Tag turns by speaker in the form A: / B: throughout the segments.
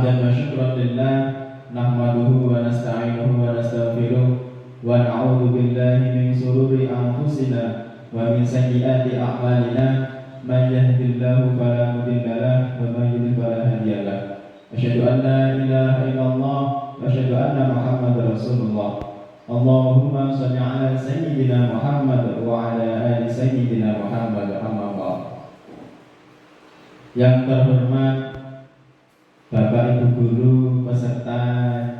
A: hamdan wa syukran lillah nahmaduhu wa nasta'inuhu wa nastaghfiruh wa na'udzu billahi min shururi anfusina wa min sayyiati a'malina man yahdihillahu fala mudilla lahu wa man yudlil fala hadiya lahu asyhadu an la ilaha illallah wa asyhadu anna muhammadar rasulullah Allahumma shalli ala sayyidina Muhammad wa ala ali sayyidina Muhammad amma ba'd. Yang terhormat Bapak Ibu Guru peserta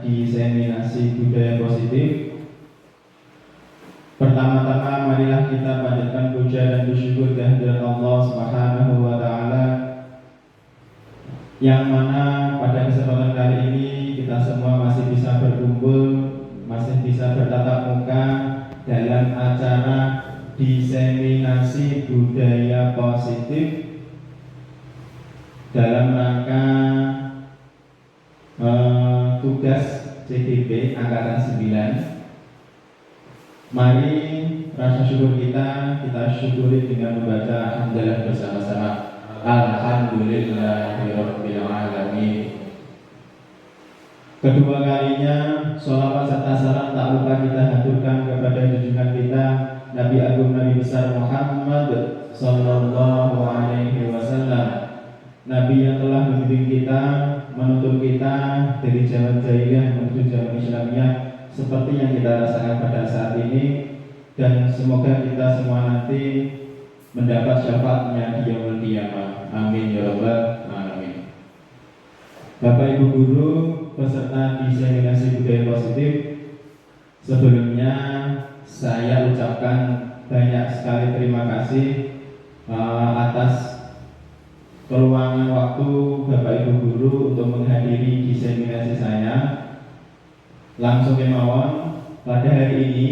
A: diseminasi budaya positif, pertama-tama marilah kita panjatkan puja dan bersyukur kehadirat Allah Subhanahu wa taala, yang mana pada kesempatan kali ini kita semua masih bisa berkumpul, masih bisa bertatap muka dalam acara diseminasi budaya positif dalam rangka tugas CGP Angkatan 9. Mari rasa syukur kita syukuri dengan membaca hamdalah bersama-sama. Alhamdulillahirabbil alamin. Kedua kalinya sholawat serta salam tak lupa kita haturkan kepada junjungan kita Nabi Agung Nabi besar Muhammad sallallahu alaihi wasallam, Nabi yang telah membimbing kita, menuntun kita dari zaman jahiliyah menuju zaman Islamiyah seperti yang kita rasakan pada saat ini, dan semoga kita semua nanti mendapat syafaatnya di yaumul qiyamah. Amin ya rabbal alamin. Bapak Ibu Guru peserta diseminasi budaya positif, sebelumnya saya ucapkan banyak sekali terima kasih atas peluangan waktu Bapak Ibu Guru untuk menghadiri diseminasi saya. Langsung kemauan, pada hari ini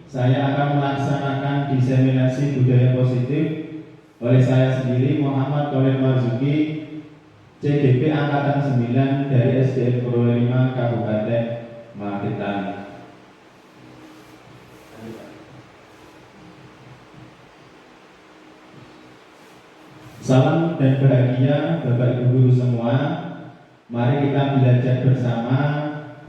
A: saya akan melaksanakan diseminasi budaya positif oleh saya sendiri, Muhammad Khalil Marzuki, CGP Angkatan 9 dari SDN Purwo 5 Kabupaten Magetan. Salam dan bahagia Bapak Ibu Guru semua. Mari kita belajar bersama,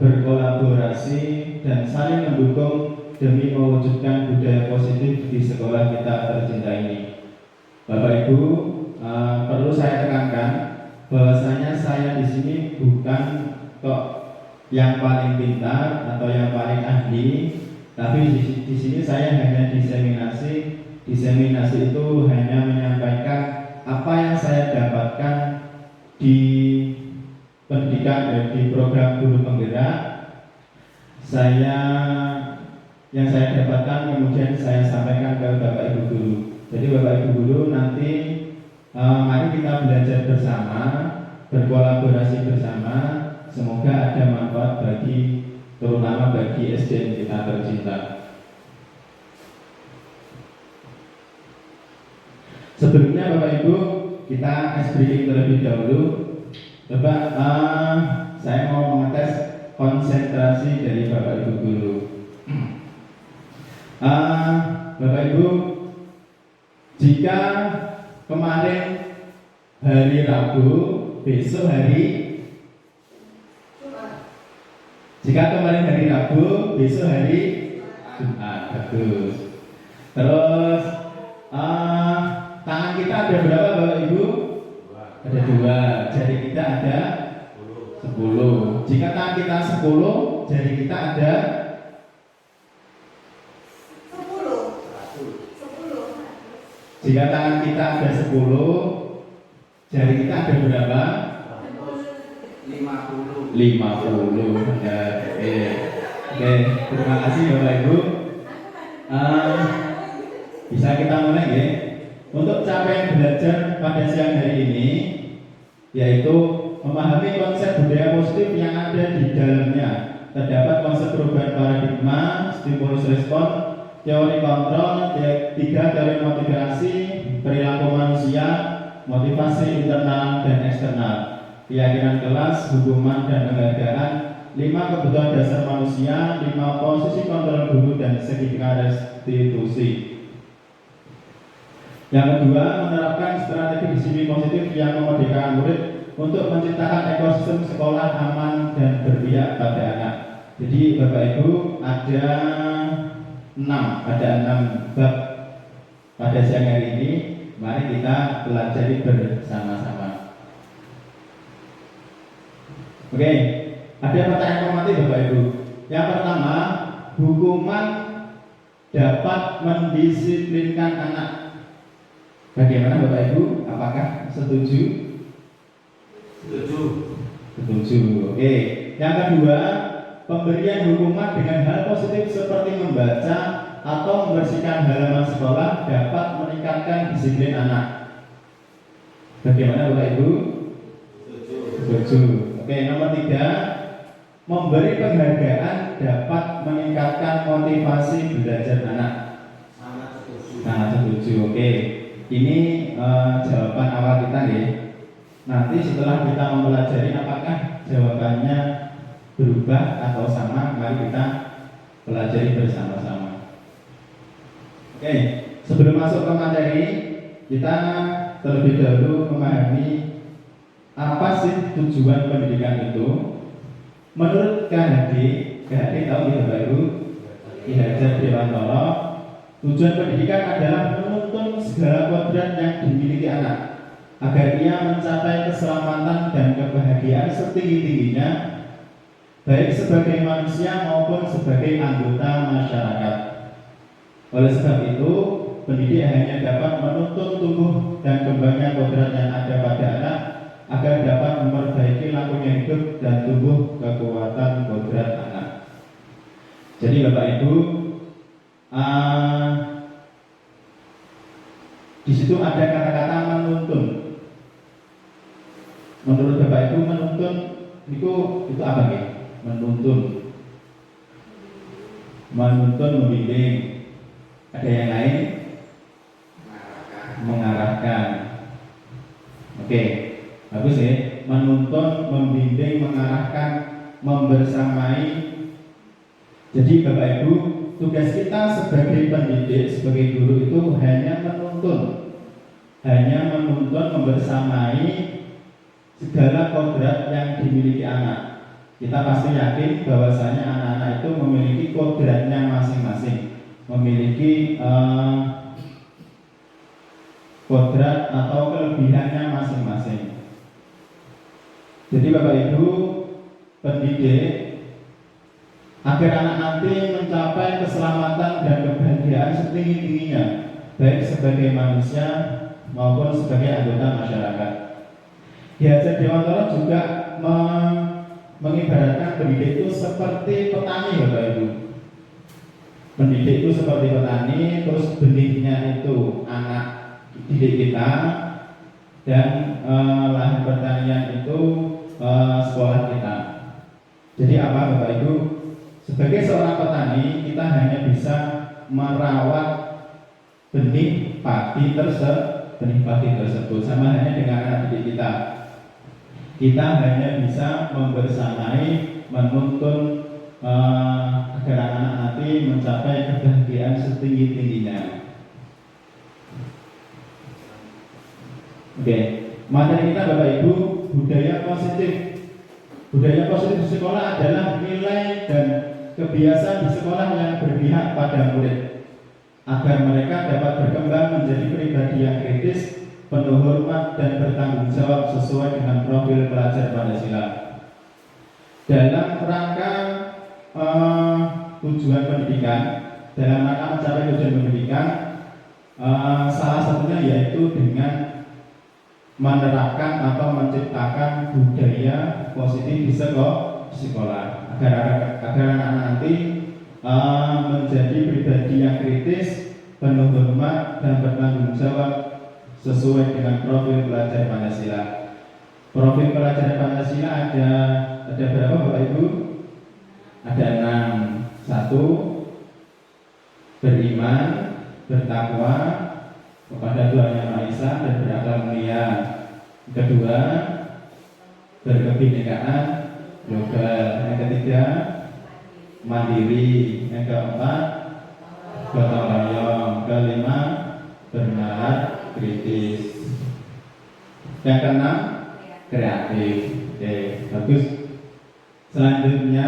A: berkolaborasi dan saling mendukung demi mewujudkan budaya positif di sekolah kita tercinta ini. Bapak Ibu, perlu saya tekankan bahwasanya saya di sini bukan kok yang paling pintar atau yang paling ahli, tapi di sini saya hanya diseminasi. Diseminasi itu hanya menyampaikan apa yang saya dapatkan di pendidikan di program guru penggerak. Yang saya dapatkan kemudian saya sampaikan ke Bapak Ibu Guru. Jadi Bapak Ibu Guru nanti mari kita belajar bersama, berkolaborasi bersama. Semoga ada manfaat terutama bagi SDN kita tercinta. Sebelumnya Bapak Ibu, kita ice breaking terlebih dahulu. Coba saya mau mengetes konsentrasi dari Bapak Ibu Guru. Bapak Ibu, jika kemarin hari Rabu, besok hari Jumat. Jika kemarin hari Rabu, besok hari Jumat. Bagus. Terus tangan kita ada berapa Bapak Ibu? Ada 2. Jari kita ada 10. Jika tangan kita 10, jari kita ada 10. Jika tangan kita ada 10, jari kita ada berapa? 50. Ya, oke, terima kasih Bapak Ibu. Bisa kita mulai ya. Untuk capaian belajar pada siang hari ini, yaitu memahami konsep budaya positif yang ada di dalamnya. Terdapat konsep perubahan paradigma, stimulus respon, teori kontrol, 3 teori motivasi, perilaku manusia, motivasi internal dan eksternal, keyakinan kelas, hukuman dan penghargaan, 5 kebutuhan dasar manusia, 5 posisi kontrol guru dan segitiga restitusi. Yang kedua, menerapkan strategi disiplin positif yang memerdekakan murid untuk menciptakan ekosistem sekolah aman dan berpihak pada anak. Jadi Bapak Ibu ada 6 bab pada siang hari ini. Mari kita pelajari bersama-sama. Oke, ada pertanyaan formatif Bapak Ibu. Yang pertama, hukuman dapat mendisiplinkan anak. Bagaimana Bapak Ibu? Apakah setuju? Setuju. Oke. Yang kedua, pemberian hukuman dengan hal positif seperti membaca atau membersihkan halaman sekolah dapat meningkatkan disiplin anak. Bagaimana Bapak Ibu? Setuju. Oke, nomor 3, memberi penghargaan dapat meningkatkan motivasi belajar anak. Sangat setuju. Oke, ini jawaban awal kita ya. Nanti setelah kita mempelajari apakah jawabannya berubah atau sama, mari kita pelajari bersama-sama. Oke, sebelum masuk ke materi, kita terlebih dahulu memahami apa sih tujuan pendidikan itu. Menurut KHD tahu ya Bapak Ibu, Ki Hajar Dewantara, tujuan pendidikan adalah menuntun segala kodrat yang dimiliki anak agar ia mencapai keselamatan dan kebahagiaan setinggi-tingginya, baik sebagai manusia maupun sebagai anggota masyarakat. Oleh sebab itu, pendidik hanya dapat menuntun tumbuh dan kembangnya kodrat yang ada pada anak agar dapat memperbaiki lakunya hidup dan tumbuh kekuatan kodrat anak. Jadi Bapak Ibu, di situ ada kata-kata menuntun. Menurut Bapak Ibu, menuntun itu apa ya? Menuntun, membimbing. Ada yang lain? Mengarahkan. Oke, bagus ya. Menuntun, membimbing, mengarahkan, membersamai. Jadi Bapak Ibu, tugas kita sebagai pendidik, sebagai guru itu hanya menuntun, membersamai segala kodrat yang dimiliki anak. Kita pasti yakin bahwasanya anak-anak itu memiliki kodratnya masing-masing, memiliki kodrat atau kelebihannya masing-masing. Jadi Bapak Ibu pendidik, agar anak nanti mencapai keselamatan dan kebahagiaan setinggi-tingginya, baik sebagai manusia maupun sebagai anggota masyarakat. Ki Hajar Dewantara juga mengibaratkan pendidik itu seperti petani Bapak Ibu. Pendidik itu seperti petani, terus benihnya itu anak didik kita, dan lahan pertanian itu sekolah kita. Jadi apa Bapak Ibu? Sebagai seorang petani, kita hanya bisa merawat benih padi tersebut, sama halnya dengan anak didik kita. Kita hanya bisa membersamai, menuntun agar anak-anak nanti mencapai kebahagiaan setinggi-tingginya. Oke, materi kita Bapak Ibu, budaya positif. Budaya positif di sekolah adalah nilai dan kebiasaan di sekolah yang berpihak pada murid, agar mereka dapat berkembang menjadi pribadi yang kritis, penuh hormat dan bertanggung jawab sesuai dengan profil pelajar Pancasila. Dalam rangka tujuan pendidikan, dalam rangka mencapai tujuan pendidikan, salah satunya yaitu dengan menerapkan atau menciptakan budaya positif di sekolah, agar anak-anak nanti menjadi pribadi yang kritis, penuh hormat dan bertanggung jawab sesuai dengan profil pelajar Pancasila. Profil pelajar Pancasila ada berapa Bapak Ibu? Ada 6. 1. Beriman, bertakwa kepada Tuhan Yang Maha Esa dan berakhlak mulia. Kedua, berkebinekaan global. Yang ketiga, mandiri. Yang keempat, gotong royong. Kelima, bernalar kritis. Yang keenam, kreatif. Oke, bagus. Selanjutnya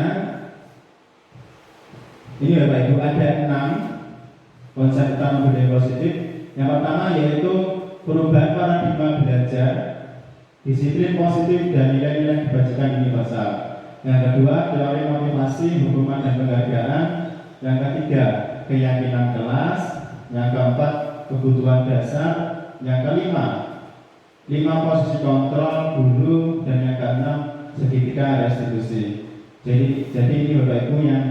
A: ini Bapak Ibu ada 6 konsep utama budaya positif. Yang pertama yaitu perubahan paradigma belajar, disiplin positif dan nilai-nilai kebajikan universal. Yang kedua, teori motivasi, hukuman dan penghargaan. Yang ketiga, keyakinan kelas. Yang keempat, kebutuhan dasar. Yang kelima, 5 posisi kontrol guru. Dan yang keenam, segitiga restitusi. Jadi ini Bapak Ibu yang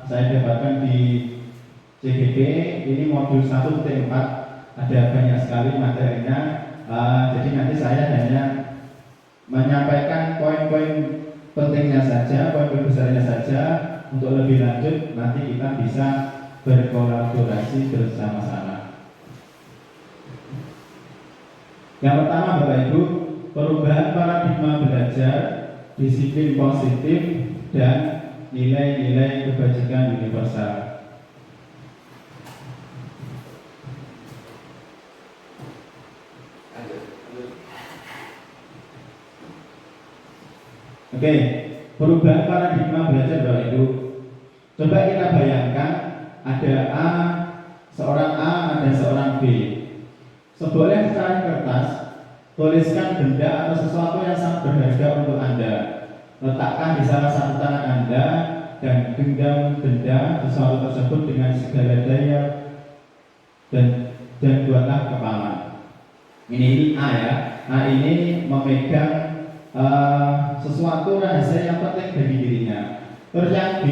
A: saya dapatkan di CGP. Ini modul 1.4, ada banyak sekali materinya. Jadi nanti saya hanya menyampaikan poin-poin pentingnya saja, poin-poin besarnya saja. Untuk lebih lanjut nanti kita bisa berkolaborasi bersama-sama. Yang pertama Bapak Ibu, perubahan paradigma belajar, disiplin positif dan nilai-nilai kebajikan universal. Oke, perubahan paradigma belajar Bapak Ibu. Coba kita bayangkan ada A, seorang A, ada seorang B. Seboleh secari kertas, tuliskan benda atau sesuatu yang sangat berharga untuk Anda. Letakkan di salah satu tangan Anda dan genggam benda sesuatu tersebut dengan segala daya dan buatlah kepala. Ini A ya. A ini memegang sesuatu rahasia yang penting bagi dirinya. Terus yang B,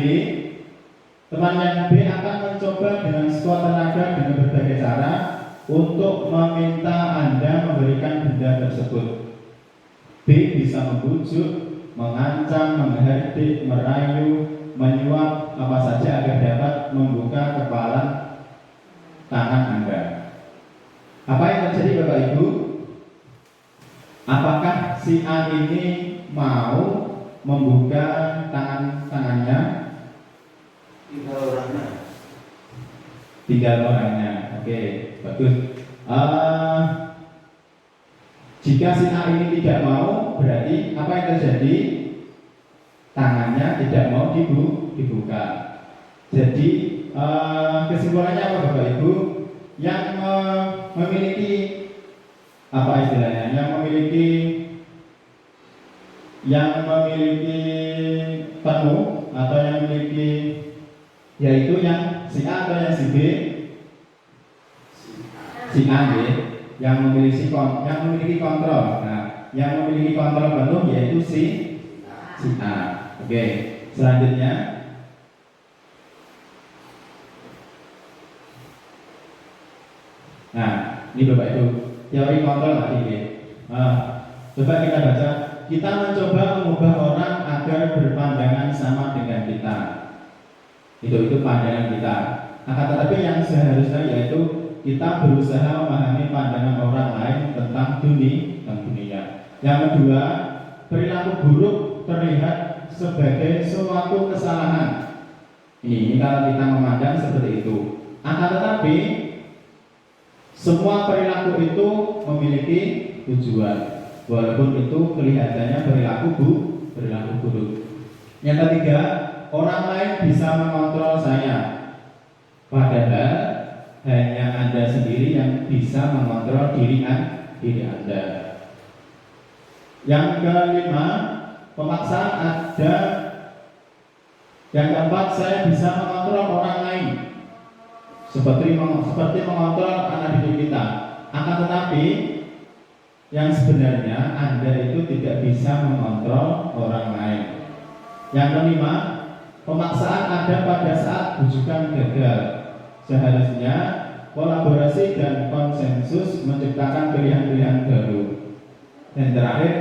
A: teman yang B akan mencoba dengan sekuat tenaga dengan berbagai cara untuk meminta Anda memberikan benda tersebut. B bisa membujuk, mengancam, menghardik, merayu, menyuap, apa saja agar dapat membuka kepala tangan Anda. Apa yang terjadi Bapak Ibu? Apakah si A ini mau membuka tangannya? Tinggal orangnya. Oke, bagus. Jika si A ini tidak mau, berarti apa yang terjadi? Tangannya tidak mau dibuka. Jadi kesimpulannya apa Bapak Ibu? Yang memiliki apa istilahnya? Yang memiliki penuh atau yang memiliki, yaitu yang si A atau yang si B? Si A ya, yang memiliki kontrol. Nah, yang memiliki kontrol penuh yaitu si A. Oke, selanjutnya nah, ini Bapak Ibu teori kontrol tadi. Coba kita baca. Kita mencoba mengubah orang agar berpandangan sama dengan kita. Itu pandangan kita. Akan tetapi yang seharusnya yaitu kita berusaha memahami pandangan orang lain tentang dunia. Yang kedua, perilaku buruk terlihat sebagai suatu kesalahan. Ini kalau kita memandang seperti itu. Akan tetapi semua perilaku itu memiliki tujuan, walaupun itu kelihatannya perilaku buruk. Yang ketiga, orang lain bisa mengontrol saya, padahal hanya Anda sendiri yang bisa mengontrol diri Anda. Yang kelima, pemaksaan ada. Yang keempat, saya bisa mengontrol orang lain, seperti mengontrol anak didik kita. Akan tetapi yang sebenarnya Anda itu tidak bisa mengontrol orang lain. Yang kelima, pemaksaan ada pada saat bujukan gagal. Seharusnya kolaborasi dan konsensus menciptakan pilihan-pilihan baru. Dan terakhir,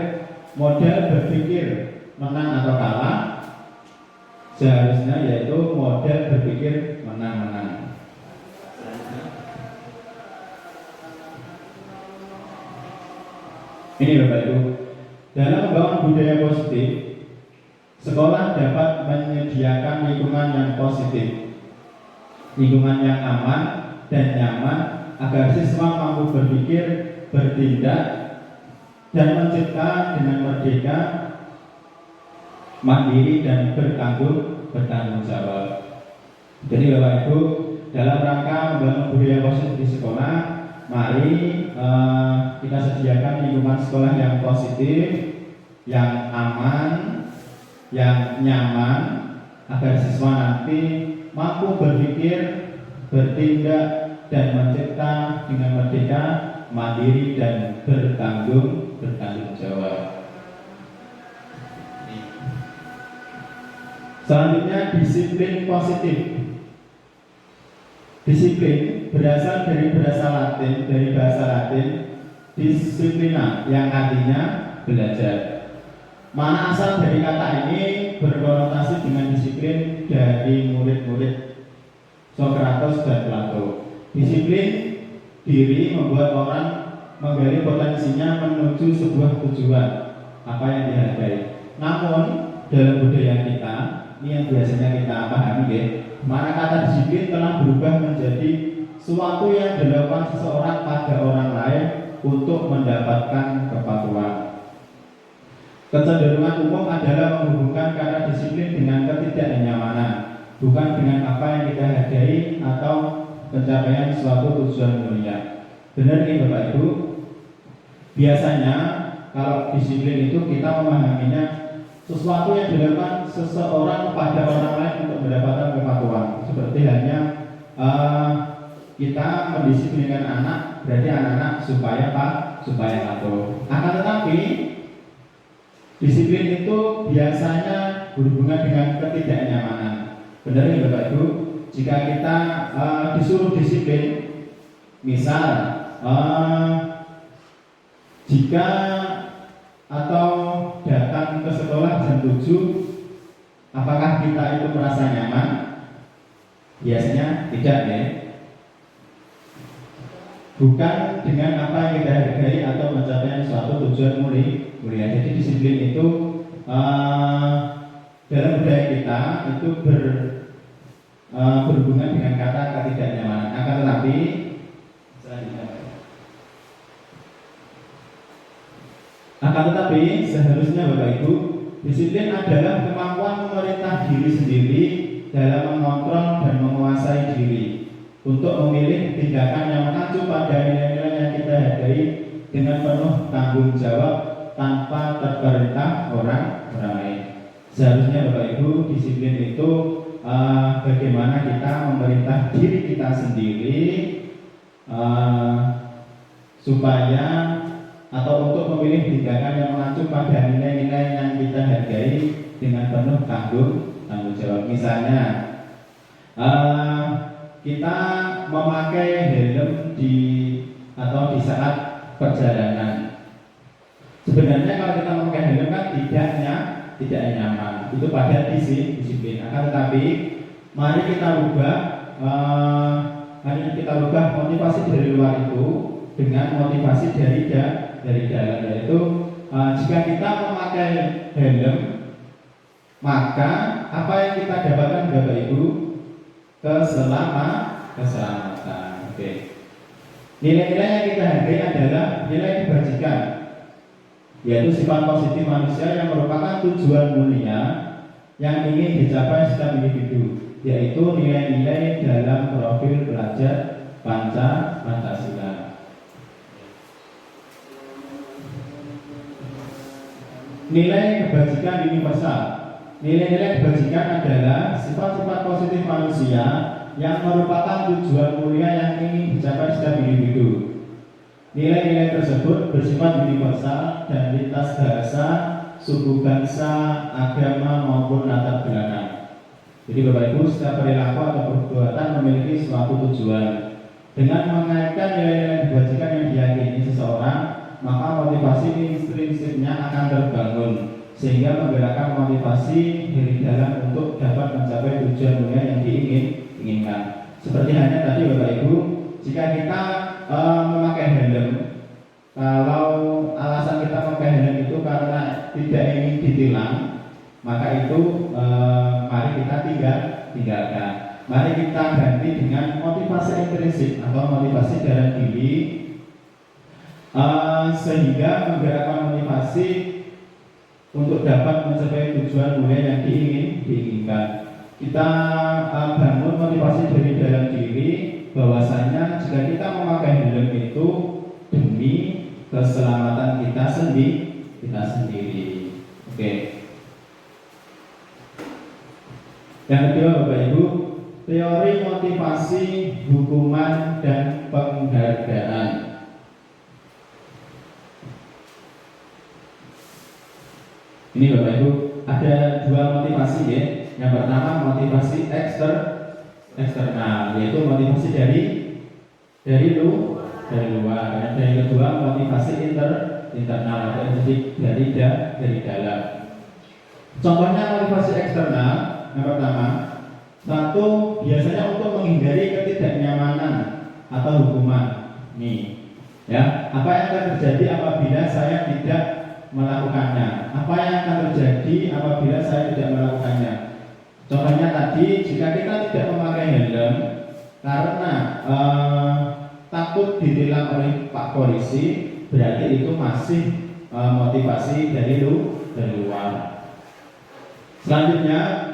A: model berpikir menang atau kalah. Seharusnya yaitu model berpikir menang-menang. Ini Bapak Ibu, dalam membangun budaya positif, sekolah dapat menyediakan lingkungan yang positif, lingkungan yang aman dan nyaman agar siswa mampu berpikir, bertindak, dan mencipta dengan merdeka, mandiri dan bertanggung jawab. Jadi Bapak Ibu, dalam rangka membangun budaya positif di sekolah, mari kita sediakan lingkungan sekolah yang positif, yang aman, yang nyaman, agar siswa nanti mampu berpikir, bertindak, dan mencipta dengan merdeka, mandiri dan bertanggung jawab. Selanjutnya, disiplin positif. Disiplin berasal dari bahasa Latin disiplina, yang artinya belajar. Mana asal dari kata ini berkonotasi dengan disiplin dari murid-murid Socrates dan Plato. Disiplin diri membuat orang menggali potensinya menuju sebuah tujuan apa yang dihargai. Namun dalam budaya kita, ini yang biasanya kita pahami ya, mana kata disiplin telah berubah menjadi suatu yang dilakukan seseorang pada orang lain untuk mendapatkan kepatuhan. Kecenderungan umum adalah menghubungkan kata disiplin dengan ketidaknyamanan, bukan dengan apa yang kita hargai atau pencapaian suatu tujuan mulia. Benar nih Bapak Ibu? Biasanya kalau disiplin itu kita memahaminya sesuatu yang dilakukan seseorang pada orang lain untuk mendapatkan kepatuhan. Seperti hanya kita mendisiplinkan anak, berarti anak-anak supaya patuh. Akan tetapi disiplin itu biasanya berhubungan dengan ketidaknyamanan. Benar ya Bapak Ibu? Jika kita disuruh disiplin, misal jika atau datang ke sekolah jam 7, apakah kita itu merasa nyaman? Biasanya tidak ya. Bukan dengan apa yang kita hargai atau mencapai suatu tujuan mulia. Jadi disiplin itu dalam budaya kita itu berhubungan dengan kata ketidaknyamanan. Akan tetapi seharusnya Bapak Ibu, disiplin adalah kemampuan memerintah diri sendiri dalam mengontrol dan menguasai diri untuk memilih tindakan yang mengacu pada nilai-nilai yang kita hargai dengan penuh tanggung jawab tanpa terperintah orang lain. Seharusnya Bapak Ibu, disiplin itu bagaimana kita memerintah diri kita sendiri supaya atau untuk memilih tindakan yang mengacu pada nilai-nilai yang kita hargai dengan penuh tanggung jawab. Misalnya kita memakai helm di saat perjalanan. Sebenarnya kalau kita memakai helm kan tidak nyaman. Itu pada disiplin. Akan tetapi mari kita rubah motivasi dari luar itu dengan motivasi dari dalam, yaitu jika kita memakai helm, maka apa yang kita dapatkan Bapak Ibu? Keselamatan. Oke. Nilai-nilai yang kita hargai adalah nilai kebajikan, yaitu sifat positif manusia yang merupakan tujuan mulia yang ingin dicapai setiap individu, yaitu nilai-nilai dalam profil pelajar Pancasila. Nilai kebajikan universal. Nilai-nilai kebajikan adalah sifat-sifat positif manusia yang merupakan tujuan mulia yang ingin dicapai setiap individu. Nilai-nilai tersebut bersifat universal dan lintas bahasa, suku bangsa, agama maupun latar belakang. Jadi Bapak Ibu, setiap perilaku atau perbuatan memiliki suatu tujuan. Dengan mengaitkan nilai-nilai kebajikan yang diyakini seseorang, maka motivasi prinsipnya akan terbangun sehingga menggerakkan motivasi dari dalam untuk dapat mencapai tujuan mulia yang diinginkan. Seperti hanya tadi Bapak Ibu, jika kita memakai helm, kalau alasan kita memakai helm itu karena tidak ingin ditilang, maka itu mari kita tinggalkan. Mari kita ganti dengan motivasi intrinsik atau motivasi dalam diri. sehingga menggerakkan motivasi untuk dapat mencapai tujuan mulia yang diinginkan. Kita bangun motivasi dari dalam diri bahwasanya jika kita memakai helm itu demi keselamatan kita sendiri. Oke. Yang kedua, Bapak Ibu, teori motivasi, hukuman dan penghargaan. Ini Bapak Ibu, ada dua motivasi ya. Yang pertama motivasi eksternal, yaitu motivasi dari luar. Dan yang kedua motivasi internal, jadi dari dalam. Contohnya motivasi eksternal, yang pertama, satu, biasanya untuk menghindari ketidaknyamanan atau hukuman. Nih, ya, apa yang akan terjadi apabila saya tidak melakukannya? Apa yang akan terjadi apabila saya tidak melakukannya? Contohnya tadi, jika kita tidak memakai helm karena takut ditilang oleh Pak Polisi, berarti itu masih motivasi dari luar. Selanjutnya,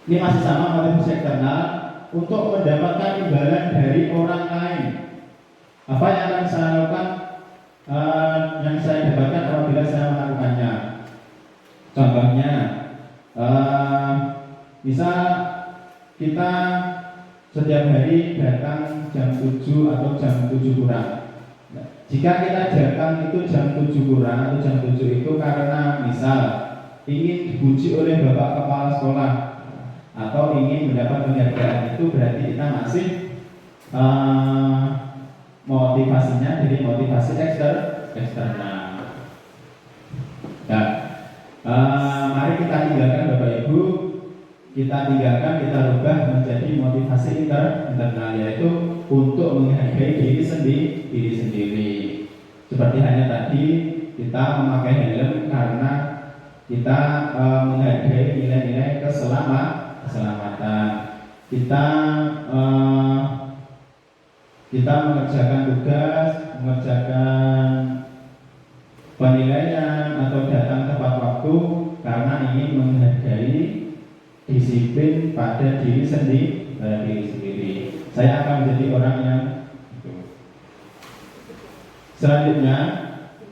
A: ini masih sama motivasi eksternal, untuk mendapatkan imbalan dari orang lain. Apa yang akan saya lakukan, yang saya dapatkan apabila saya melakukannya? Contohnya, misal kita setiap hari datang jam 7 atau jam 7 kurang. Jika kita datang itu jam 7 kurang atau jam 7 itu karena misal ingin dipuji oleh Bapak Kepala Sekolah atau ingin mendapat penghargaan, itu berarti kita masih motivasinya dari motivasi eksternal. Nah, mari kita tinggalkan Bapak Ibu, kita rubah menjadi motivasi internal, yaitu untuk menghargai diri sendiri. Seperti hanya tadi kita memakai helm karena kita menghargai nilai-nilai keselamatan. Kita mengerjakan tugas, mengerjakan penilaian atau datang tepat waktu karena ingin menghargai disiplin pada diri sendiri. Saya akan menjadi orang yang selanjutnya,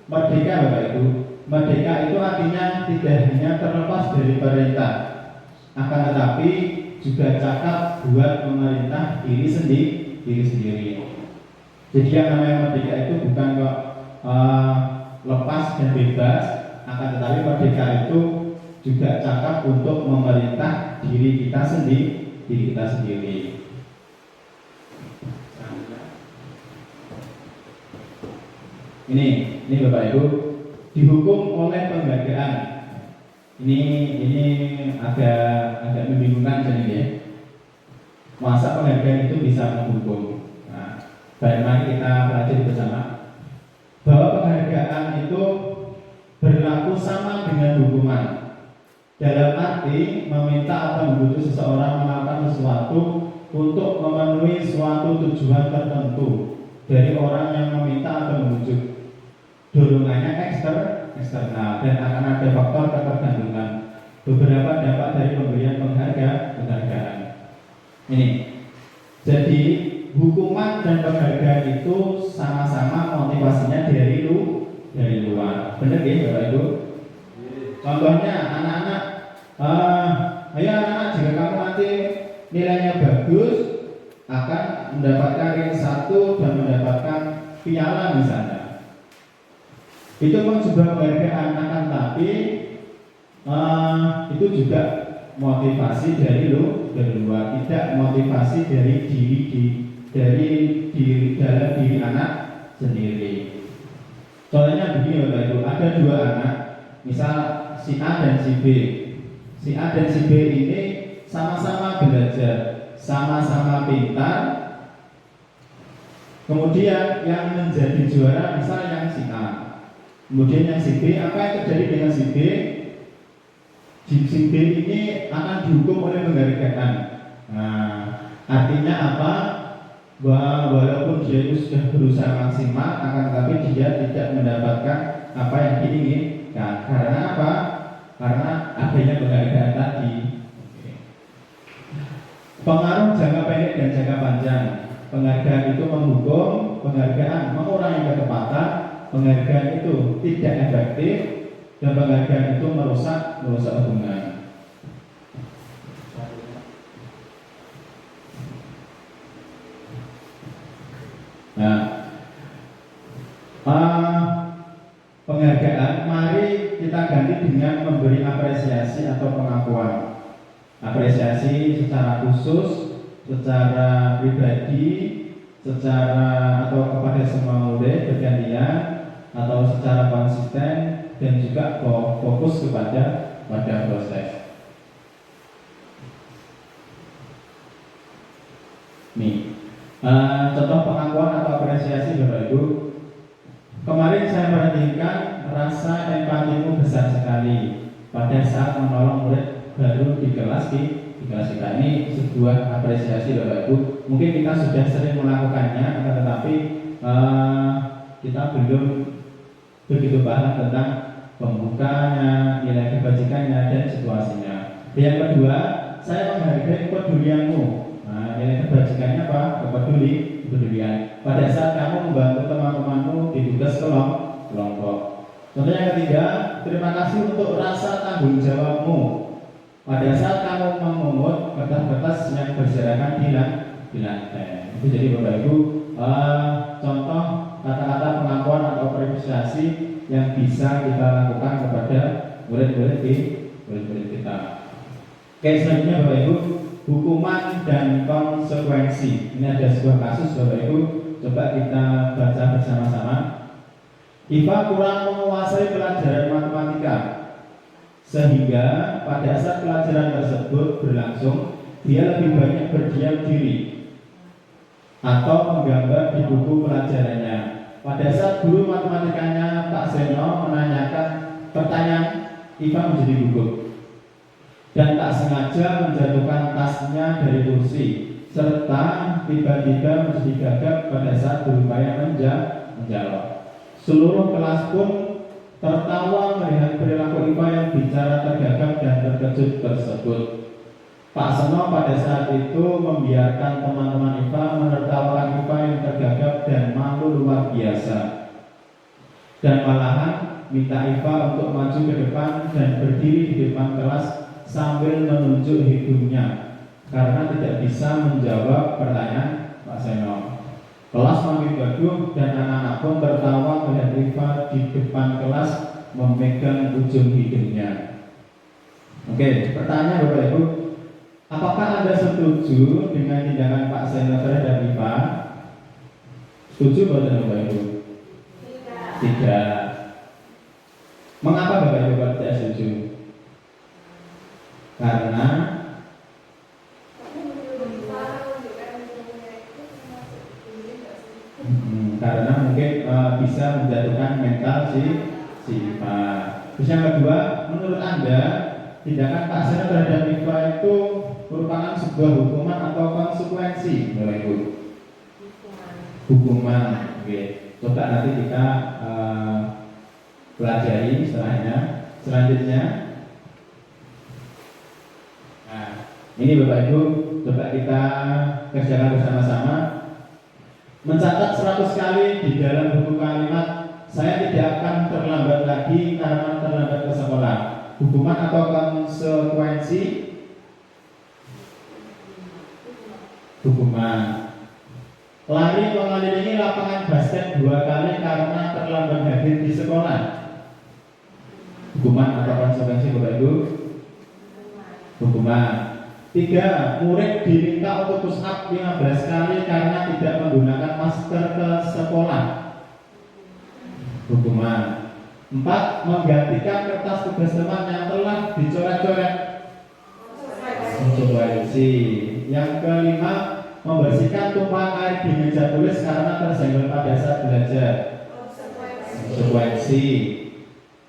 A: merdeka Bapak Ibu. Merdeka itu artinya tidak hanya terlepas dari perintah, akan tetapi juga cakap buat pemerintah diri sendiri. Jadi yang namanya merdeka itu bukan kok lepas dan bebas, akan tetapi merdeka itu juga cakap untuk memerintah diri kita sendiri. Ini Bapak Ibu, dihukum oleh penghargaan. Ini agak membingungkan jadi ya. Masa penghargaan itu bisa menghukum? Nah, baik, mari kita pelajari bersama bahwa penghargaan itu berlaku sama dengan hukuman. Dalam arti meminta atau membutuhkan seseorang melakukan sesuatu untuk memenuhi suatu tujuan tertentu dari orang yang meminta atau membujuk. Dorongannya eksternal dan akan ada faktor ketergantungan. Beberapa dampak dari pemberian penghargaan. Ini, jadi hukuman dan penghargaan itu sama-sama motivasinya dari luar. Benar ya Bapak Ibu? Contohnya anak-anak, ayo anak-anak, jika kamu nanti nilainya bagus akan mendapatkan ring 1 dan mendapatkan piala misalnya. Itu pun sebuah penghargaan, akan tapi itu juga motivasi dari luar, tidak motivasi dari dalam diri anak sendiri. Contohnya begini Bapak Ibu, ada dua anak, misal si A dan si B. Si A dan si B ini sama-sama belajar, sama-sama pintar. Kemudian yang menjadi juara misal yang si A. Kemudian yang si B, apa yang terjadi dengan si B? Si B ini akan dihukum oleh penghargaan. Nah, artinya apa? walaupun dia itu sudah berusaha maksimal, akan tetapi dia tidak mendapatkan apa yang diinginkan. Karena apa? Karena adanya penghargaan tadi. Pengaruh jangka pendek dan jangka panjang. Penghargaan itu mendukung, penghargaan mengurangi ketepatan, penghargaan itu tidak efektif, dan penghargaan itu merusak hubungan. Nah, penghargaan mari kita ganti dengan memberi apresiasi atau pengakuan. Apresiasi secara khusus, secara pribadi, secara atau kepada semua murid bergantian, atau secara konsisten, dan juga fokus pada proses. Nih, contoh pengakuan atau apresiasi Bapak Ibu. Kemarin saya perhatikan rasa empatimu besar sekali pada saat menolong murid baru di kelas kita. Ini sebuah apresiasi Bapak Ibu. Mungkin kita sudah sering melakukannya, tetapi kita belum begitu paham tentang pembukanya, nilai kebajikannya, dan situasinya. Yang kedua, saya menghargai kepedulianmu. Nah, nilai kebajikannya apa? Kepedulian. Pada saat kamu membantu teman-temanmu di tugas kelompok. Contoh yang ketiga, terima kasih untuk rasa tanggung jawabmu. Pada saat kamu memungut kertas-kertas yang berserakan di lantai. Itu jadi Bapak Ibu contoh kata-kata pengakuan atau apresiasi yang bisa kita lakukan kepada murid-murid kita. Oke, selanjutnya Bapak Ibu, hukuman dan konsekuensi. Ini ada sebuah kasus Bapak Ibu, coba kita baca bersama-sama. Iva kurang menguasai pelajaran matematika, sehingga pada saat pelajaran tersebut berlangsung, dia lebih banyak berdiam diri atau menggambar di buku pelajarannya. Pada saat guru matematikanya Pak Seno menanyakan pertanyaan, Iva menjadi gugup dan tak sengaja menjatuhkan tasnya dari kursi, serta tiba-tiba menjadi gagap pada saat berupaya menjawab. Seluruh kelas pun tertawa melihat perilaku Iva yang bicara tergagap dan terkejut tersebut. Pak Seno pada saat itu membiarkan teman-teman Iva menertawakan Iva yang tergagap dan malu luar biasa, dan malahan minta Iva untuk maju ke depan dan berdiri di depan kelas sambil menunjuk hidungnya karena tidak bisa menjawab pertanyaan Pak Seno. Kelas makin gaduh dan anak-anak pun tertawa melihat Iva di depan kelas memegang ujung hidungnya. Oke, pertanyaan Bapak Ibu, apakah Anda setuju dengan tindakan Pak Seno terhadap Iva? Setuju atau Bapak Ibu? Tidak. Mengapa Bapak Ibu tidak setuju? Karena mungkin bisa menjatuhkan mental si Iva. Terus yang kedua, menurut Anda tindakan Pak Seno terhadap Iva itu merupakan sebuah hukuman atau konsekuensi, Bapak Ibu? Hukuman. Oke. Coba nanti kita pelajari setelahnya. Selanjutnya, nah, ini Bapak Ibu, coba kita kerjakan bersama-sama. Mencatat 100 kali di dalam buku kalimat, saya tidak akan terlambat lagi karena terlambat ke sekolah. Hukuman atau konsekuensi? Hukuman. Lari mengelilingi lapangan basket 2 kali karena terlambat hadir di sekolah. Hukuman atau konsekuensi Bapak Ibu? Hukuman. 3. Murid diminta untuk push up 15 kali karena tidak menggunakan masker ke sekolah. Hukuman. 4. Menggantikan kertas tugas teman yang telah dicoret-coret. Konsekuensi. Yang kelima, membersihkan tumpahan air di meja tulis karena tersenggol pada saat belajar. Konsekuensi.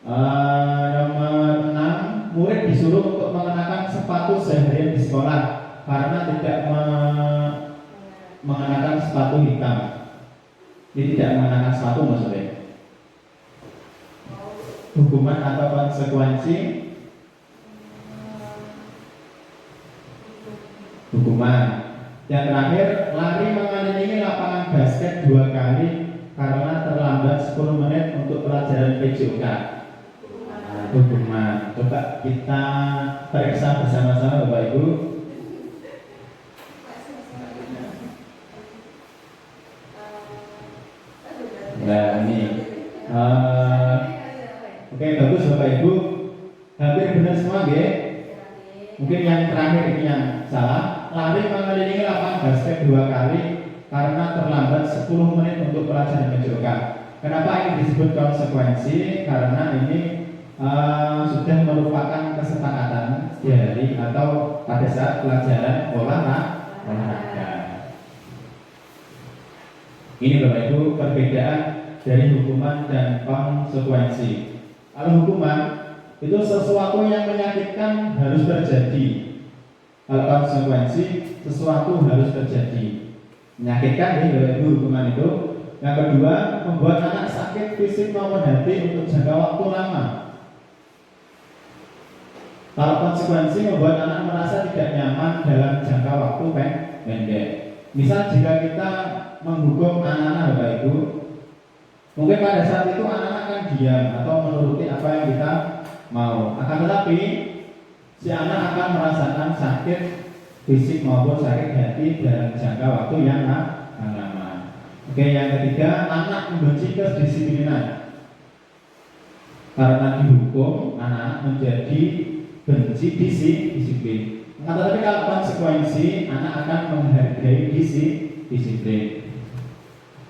A: Nomor 6, murid disuruh untuk mengenakan sepatu seharian di sekolah karena tidak mengenakan sepatu hitam. Ini tidak mengenakan sepatu maksudnya. Hukuman atau konsekuensi? Hukuman. Yang terakhir, lari mengelilingi lapangan basket 2 kali karena terlambat 10 menit untuk pelajaran PJOK. Hukuman. Coba kita periksa bersama-sama Bapak Ibu. Nah ini oke, bagus Bapak Ibu. Hampir benar semua ya. Mungkin yang terakhir ini yang salah. Lari mengelilingi lapangan basket 2 kali karena terlambat 10 menit untuk pelajaran PJOK. Kenapa ini disebut konsekuensi? Karena ini sudah merupakan kesepakatan dari atau pada saat pelajaran olahraga. Ini Bapak Ibu perbedaan dari hukuman dan konsekuensi. Kalau hukuman itu sesuatu yang menyakitkan harus terjadi. Kalau konsekuensi sesuatu harus terjadi. Menyakitkan ya Bapak Ibu hukuman itu. Yang kedua, membuat anak sakit fisik maupun hati untuk jangka waktu lama. Kalau konsekuensi membuat anak merasa tidak nyaman dalam jangka waktu pendek. Misal jika kita menghukum anak-anak Bapak Ibu, mungkin pada saat itu anak-anak akan diam atau menuruti apa yang kita mau. Akan tetapi si anak akan merasakan sakit fisik maupun sakit hati dalam jangka waktu yang lama. Oke, yang ketiga, anak membenci kedisiplinan. Karena dihukum, anak menjadi benci disiplin. Tetapi kalau konsekuensi, anak akan menghargai disiplin.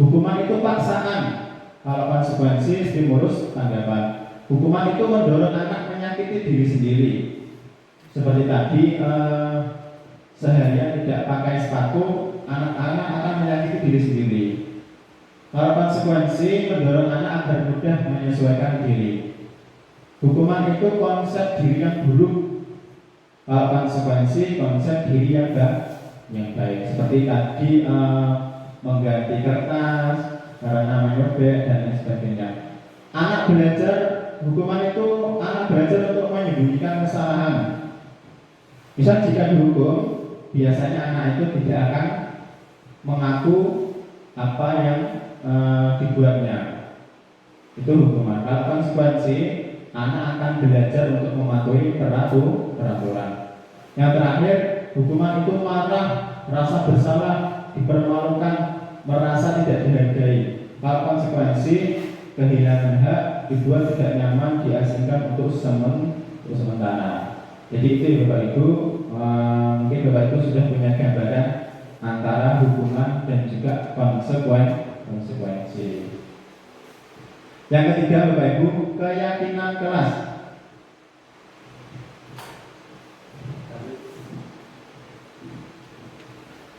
A: Hukuman itu paksaan. Kalau konsekuensi stimulus tanggapan. Hukuman itu mendorong anak menyakiti diri sendiri. Seperti tadi seharian tidak pakai sepatu, anak-anak akan menyakiti diri sendiri. Kalau konsekuensi mendorong anak agar mudah menyesuaikan diri. Hukuman itu konsep diri yang buruk. Kalau konsekuensi konsep diri yang baik. Seperti tadi mengganti kertas karena menyobek dan lain sebagainya. Anak belajar, hukuman itu anak belajar untuk menyembunyikan kesalahan. Misal jika dihukum, biasanya anak itu tidak akan mengaku apa yang dibuatnya. Itu hukuman. Kalau konsekuensi, anak akan belajar untuk mematuhi peraturan. Yang terakhir, hukuman itu marah, rasa bersalah, dipermalukan, merasa tidak dihargai. Kalau konsekuensi, kehilangan hak, dibuat tidak nyaman, diasingkan untuk sementara. Jadi itu Bapak Ibu, mungkin Bapak Ibu sudah punya gambaran antara hukuman dan juga konsekuensi. Yang ketiga Bapak Ibu, keyakinan kelas.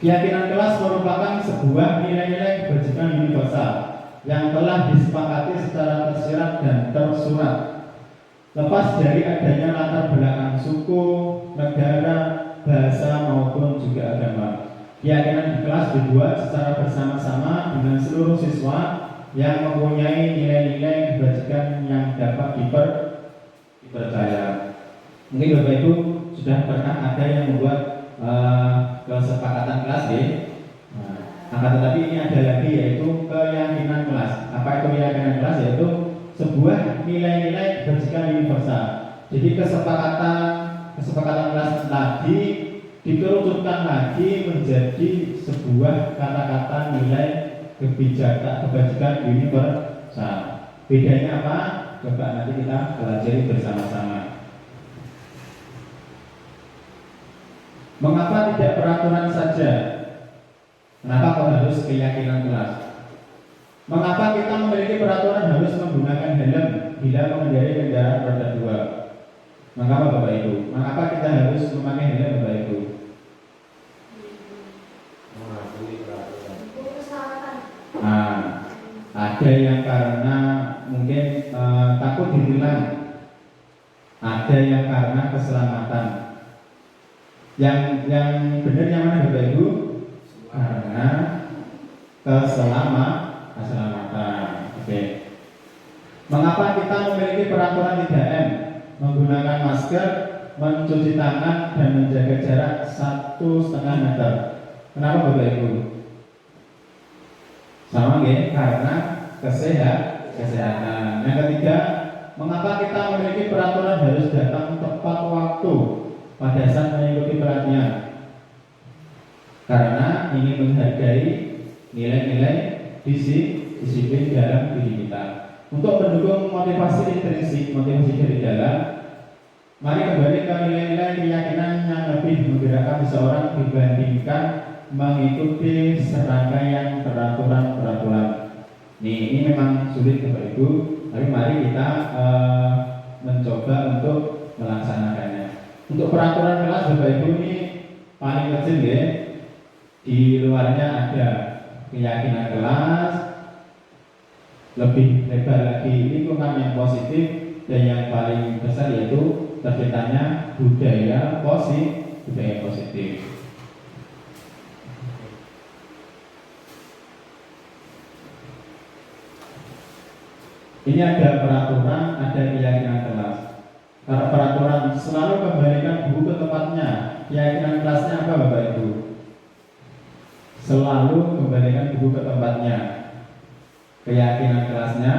A: Keyakinan kelas merupakan sebuah nilai-nilai kebajikan universal yang telah disepakati secara tersirat dan tersurat, lepas dari adanya latar belakang suku, negara, bahasa maupun juga agama. Keyakinan di kelas dibuat secara bersama-sama dengan seluruh siswa yang mempunyai nilai-nilai kebajikan yang dapat dipercaya. Mungkin Bapak Ibu sudah pernah ada yang membuat kesepakatan kelas ya. Akan tetapi ini ada lagi yaitu keyakinan kelas. Apa itu keyakinan kelas? Yaitu sebuah nilai-nilai kebajikan universal. Jadi kesepakatan kelas tadi dikerucutkan lagi menjadi sebuah kata-kata nilai kebajikan universal. Bedanya apa? Coba nanti kita pelajari bersama-sama. Mengapa tidak peraturan saja? Kenapa kok harus keyakinan kelas? Mengapa kita memiliki peraturan harus menggunakan helm bila mengendarai kendaraan roda 2? Mengapa Bapak Ibu? Mengapa kita harus memakai helm Bapak Ibu? Ada yang karena mungkin takut ditilang, ada yang karena keselamatan. Yang benar yang mana Bapak Ibu? Karena keselamatan. Oke. Mengapa kita memiliki peraturan 3M? Menggunakan masker, mencuci tangan, dan menjaga jarak 1,5 meter. Kenapa Bapak Ibu? Sama ya, karena kesehatan. Yang ketiga, mengapa kita memiliki peraturan harus datang tepat waktu pada saat mengikuti pelatihan? Karena ingin menghargai nilai-nilai disiplin dalam diri kita. Untuk mendukung motivasi intrinsik, motivasi dari dalam, mari kembali ke nilai-nilai keyakinan yang lebih menggerakkan seseorang dibandingkan mengikuti serangkaian peraturan-peraturan. Ini memang sulit Bapak Ibu, tapi mari kita mencoba untuk melaksanakannya. Untuk peraturan kelas Bapak Ibu ini paling kecil ya. Di luarnya ada keyakinan kelas, lebih lebar lagi lingkungan yang positif, dan yang paling besar yaitu terciptanya budaya positif. Ini ada peraturan, ada keyakinan kelas. Kalau peraturan selalu kembalikan buku ke tempatnya, keyakinan kelasnya apa Bapak Ibu? Selalu kembalikan buku ke tempatnya. Keyakinan kelasnya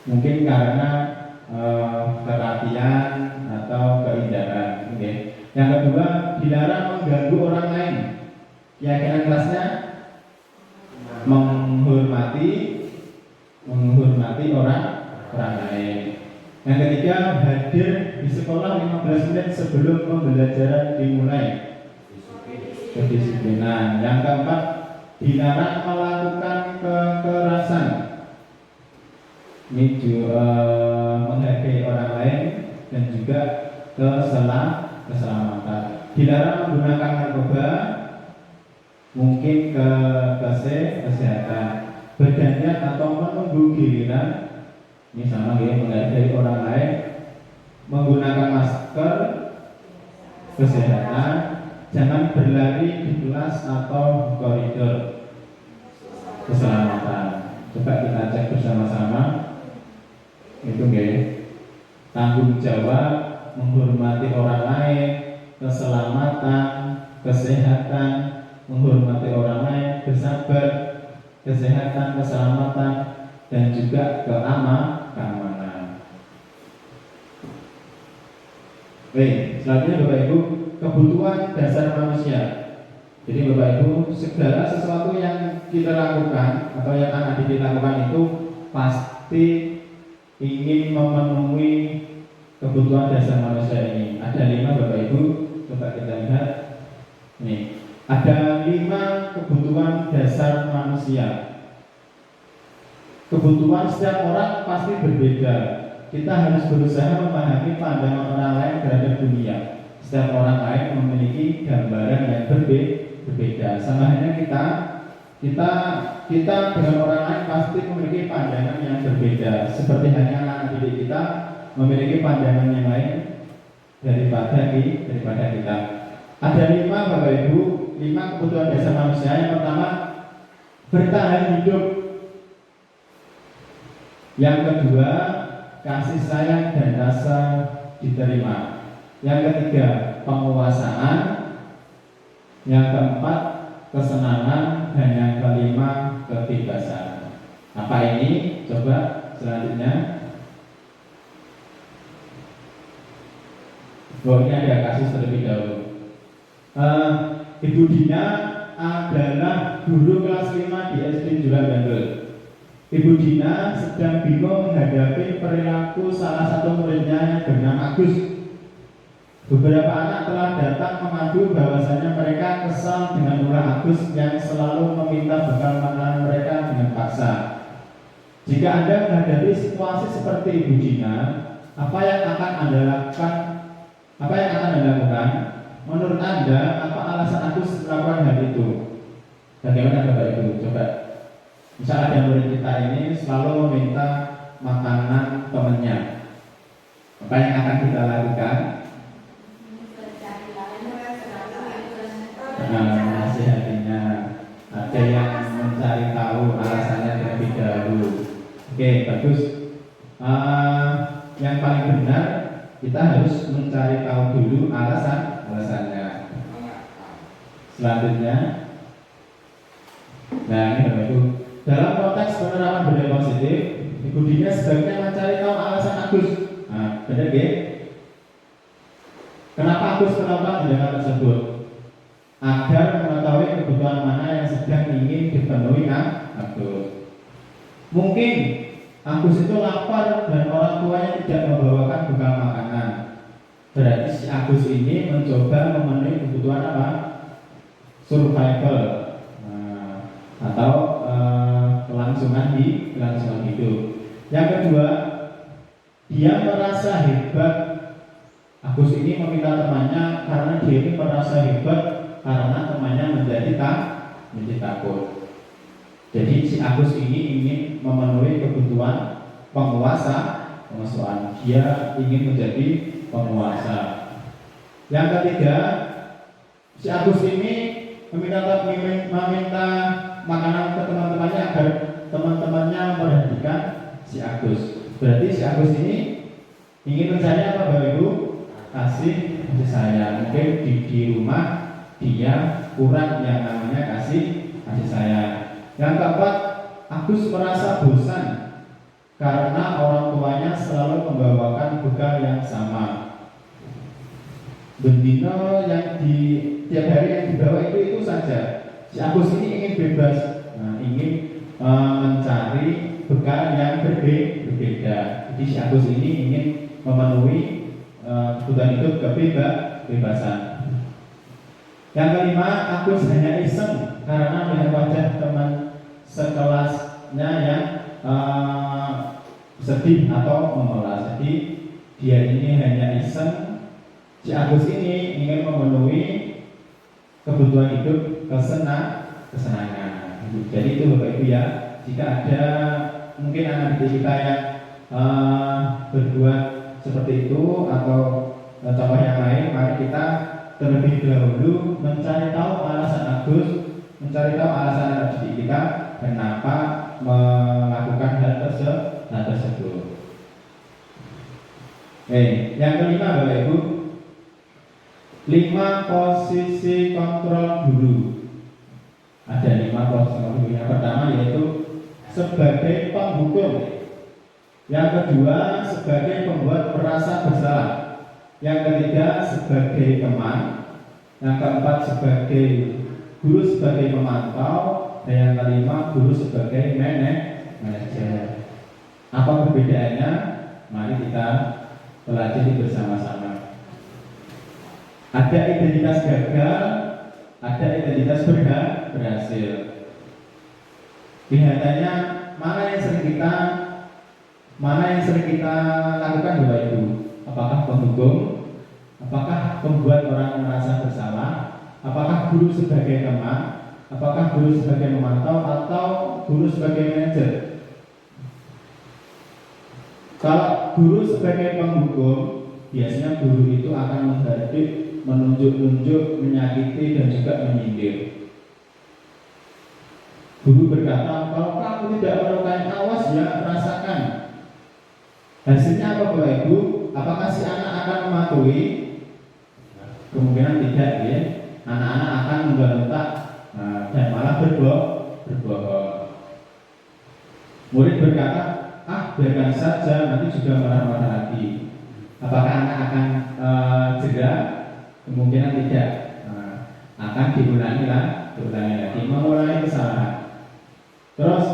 A: mungkin karena kerapian atau keindahan. Okay. Yang kedua, dilarang mengganggu orang lain. Keyakinan kelasnya menghormati orang lain. Yang ketiga, hadir di sekolah 15 menit sebelum pembelajaran dimulai. Kedisiplinan. Yang keempat, dilarang melakukan kekerasan. Ini juga menghargai orang lain dan juga keselamatan. Dilarang menggunakan narkoba, mungkin kesehatan, berdandan atau menunggu giliran. Ini sama ya, menghargai orang lain, menggunakan masker, kesehatan, jangan berlari di kelas atau koridor, keselamatan. Coba kita cek bersama-sama. Itu ya, tanggung jawab, menghormati orang lain, keselamatan, kesehatan, menghormati orang lain, bersabar, kesehatan, keselamatan, dan juga keamanan. Baik, selanjutnya Bapak Ibu, kebutuhan dasar manusia. Jadi Bapak Ibu, segala sesuatu yang kita lakukan atau yang akan dilakukan itu pasti ingin memenuhi kebutuhan dasar manusia ini. Ada 5 Bapak Ibu, coba kita lihat. Nih, ada 5 kebutuhan dasar manusia. Kebutuhan setiap orang pasti berbeda. Kita harus berusaha memahami pandangan orang lain terhadap dunia. Setiap orang lain memiliki gambaran yang berbeda. Sama halnya kita dengan orang lain pasti memiliki pandangan yang berbeda. Seperti halnya anak didik kita memiliki pandangan yang lain daripada kita. Ada 5 Bapak Ibu, 5 kebutuhan dasar manusia. Yang pertama, bertahan hidup. Yang kedua, kasih sayang dan rasa diterima. Yang ketiga, penguasaan. Yang keempat, kesenangan. Dan yang kelima, kebebasan. Apa ini? Coba selanjutnya. Ini ada kasus terlebih dahulu. Ibu Dina adalah guru kelas 5 di SD Juran Bantul. Ibu Dina sedang bingung menghadapi perilaku salah satu muridnya yang bernama Agus. Beberapa anak telah datang mengadu bahwasanya mereka kesal dengan Nurah Agus yang selalu meminta bekal makanan mereka dengan paksa. Jika Anda menghadapi situasi seperti Ibu Dina, apa yang akan Anda lakukan? Menurut Anda, apa alasan Agus melakukan hal itu? Bagaimana Bapak Ibu? Coba. Misal ada murid kita ini selalu meminta makanan temannya, apa yang akan kita lakukan? menasihatinya. Ada yang mencari tahu alasannya terlebih dahulu. Oke, bagus. Yang paling benar kita harus mencari tahu dulu alasannya. Selanjutnya, nah ini Bapak Ibu, dalam konteks penerapan budaya positif, Ibu Dina sebaiknya mencari tahu alasan Agus. Nah, benar gak? Kenapa Agus melakukan tindakan tersebut? Agar mengetahui kebutuhan mana yang sedang ingin dipenuhi Agus. Mungkin Agus itu lapar dan orang tuanya tidak membawakan bekal makanan. Berarti si Agus ini mencoba memenuhi kebutuhan apa? Survival, atau kelangsungan hidup. Yang kedua, dia merasa hebat. Agus ini meminta temannya karena dia ini merasa hebat karena temannya menjadi takut. Jadi si Agus ini ingin memenuhi kebutuhan penguasa. Dia ingin menjadi penguasa. Yang ketiga, si Agus ini meminta makanan ke teman-temannya agar teman-temannya memperhatikan si Agus. Berarti si Agus ini ingin mencari apa Bapak Ibu? Kasih sayang. Mungkin di rumah dia kurang yang namanya kasih sayang. Yang keempat, Agus merasa bosan karena orang tuanya selalu membawakan bekal yang sama. Bendino yang di tiap hari yang dibawa itu saja. Si Agus ini ingin bebas, ingin mencari bekal yang berbeda. Jadi si Agus ini ingin memenuhi kebutuhan hidup kebebasan. Yang kelima, Agus hanya iseng karena melihat wajah teman sekelasnya yang sedih atau memelas. Jadi dia ini hanya iseng. Si Agus ini ingin memenuhi kebutuhan hidup, kesenangan. Jadi itu Bapak Ibu ya. Jika ada mungkin anak didik kita yang berbuat seperti itu atau contoh yang lain, mari kita terlebih dahulu mencari tahu alasan Agus, mencari tahu alasan anak didik kita kenapa melakukan hal tersebut. Yang kelima Bapak Ibu, 5 posisi kontrol guru. Ada 5 posisi kontrol guru. Yang pertama yaitu sebagai penghukum. Yang kedua sebagai pembuat merasa bersalah. Yang ketiga sebagai teman. Yang keempat sebagai guru sebagai pemantau. Dan yang kelima guru sebagai manajer. Apa perbedaannya? Mari kita pelajari bersama-sama. Ada identitas gagal, ada identitas berhasil. Kelihatannya mana yang sering kita lakukan Bapak Ibu? Apakah penghukum? Apakah membuat orang merasa bersalah? Apakah guru sebagai teman? Apakah guru sebagai memantau atau guru sebagai manajer? Kalau guru sebagai penghukum, biasanya guru itu akan menghardik, menunjuk-nunjuk, menyakiti dan juga menyindir. Guru berkata, kalau kamu tidak melukai, awas ya, rasakan. Hasilnya apa Bapak Ibu? Apakah si anak akan mematuhi? Kemungkinan tidak ya. Anak-anak akan memberontak dan malah berbohong. Murid berkata, biarkan saja, nanti juga marah-marah lagi. Apakah anak akan jerah? Kemungkinan tidak. Akan diulangi lagi, mengulangi kesalahan. Terus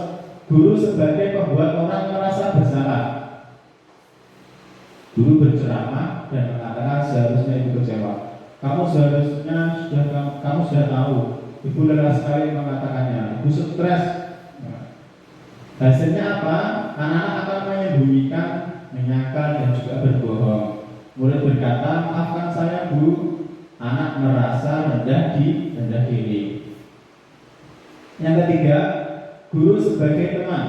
A: guru sebagai pembuat orang merasa bersalah. Guru berceramah dan mengatakan seharusnya ibu kecewa. Kamu sudah tahu. Ibu lelah sekali mengatakannya. Ibu stres. Hasilnya apa? Anak-anak akan menyembunyikan, menyangkal dan juga berbohong. Murid berkata, maafkan saya Bu. Anak merasa rendah diri. Yang ketiga, guru sebagai teman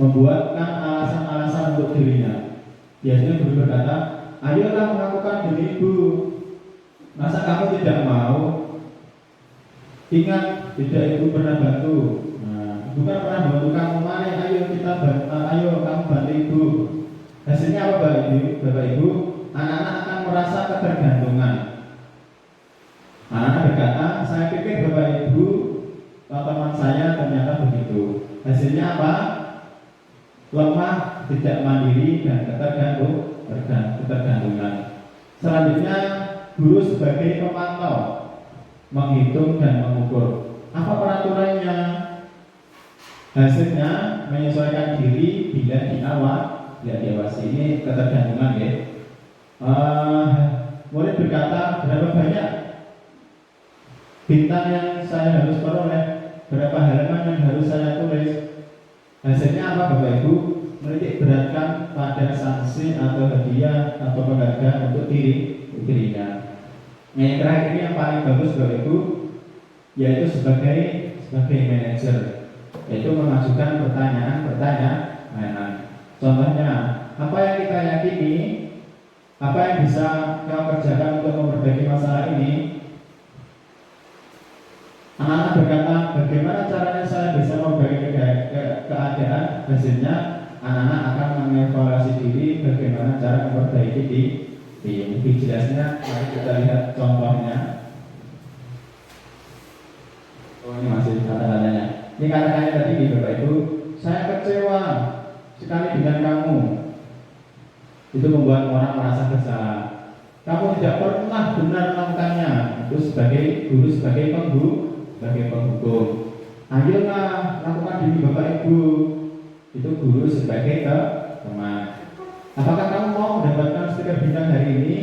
A: membuatkan alasan-alasan untuk dirinya. Biasanya guru berkata, ayolah melakukan demi Ibu. Masa kamu tidak mau? Ingat, tidak ibu pernah bantu. Nah, ibu kan pernah bantu kamu, mari ayo kita ayo kamu bantu ibu. Hasilnya apa Bapak Ibu? Anak-anak akan merasa ketergantungan. Anak-anak berkata, saya pikir Bapak Ibu teman saya ternyata begitu. Hasilnya apa? Lemah, tidak mandiri, dan ketergantungan. Selanjutnya, guru sebagai pemantau, menghitung dan mengukur. Apa peraturannya? Hasilnya menyesuaikan diri bila diawasi. Ini ketergantungan ya. Murid berkata, berapa banyak bintang yang saya harus peroleh, berapa halaman yang harus saya tulis. Hasilnya apa Bapak Ibu? Menitik beratkan pada sanksi atau hadiah atau penghargaan untuk dirinya. Nah, yang terakhir ini yang paling bagus Bapak Ibu, yaitu sebagai manajer, yaitu mengajukan pertanyaan. Contohnya, apa yang kita yakini, apa yang bisa kamu kerjakan untuk memperbaiki masalah ini? Anak-anak berkata, bagaimana caranya saya bisa memperbaiki keadaan? Hasilnya, anak-anak akan mengevaluasi diri bagaimana cara memperbaiki di lebih jelasnya. Mari kita lihat contohnya. Oh, ini masih kata-katanya. Ini kata-katanya tadi di Bapak Ibu, saya kecewa sekali dengan kamu. Itu membuat orang merasa bersalah. Kamu tidak pernah benar melakukannya. Itu sebagai guru, sebagai penghukum. Ayolah lakukan diri Bapak Ibu. Itu guru sebagai teman. Apakah kamu mau mendapatkan stiker bintang hari ini?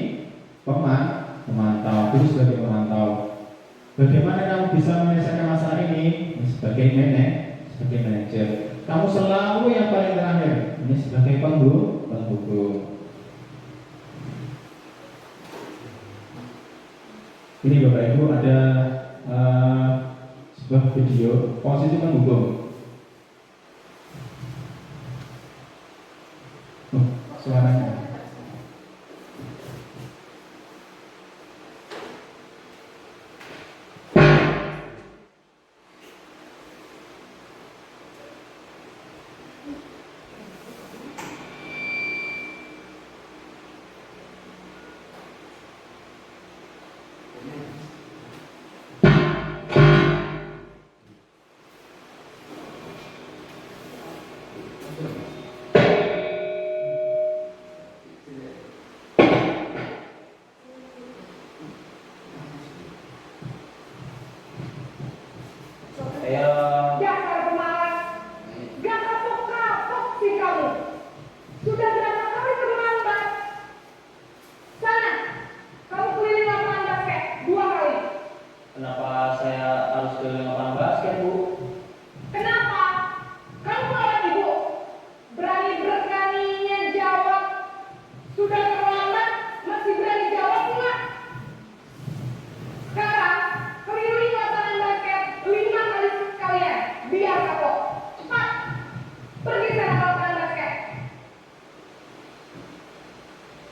A: Pemantau, guru sebagai pemantau. Bagaimana kamu bisa menyelesaikan masalah ini? Sebagai manajer. Kamu selalu yang paling terakhir. Ini sebagai penghukum. Ini Bapak Ibu ada sebuah video posisi penghukum. Suaranya.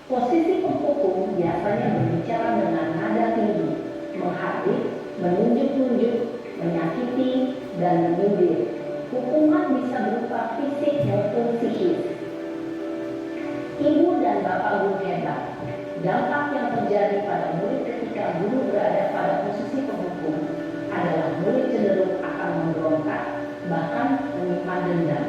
B: Posisi penghukum biasanya berbicara dengan nada tinggi, menghardik, menunjuk-nunjuk, menyakiti, dan menyindir. Hukuman bisa berupa fisik maupun psikis. Ibu dan bapak guru hebat. Dampak yang terjadi pada murid ketika guru berada pada posisi penghukum adalah murid cenderung akan memberontak, bahkan menyimpan dendam.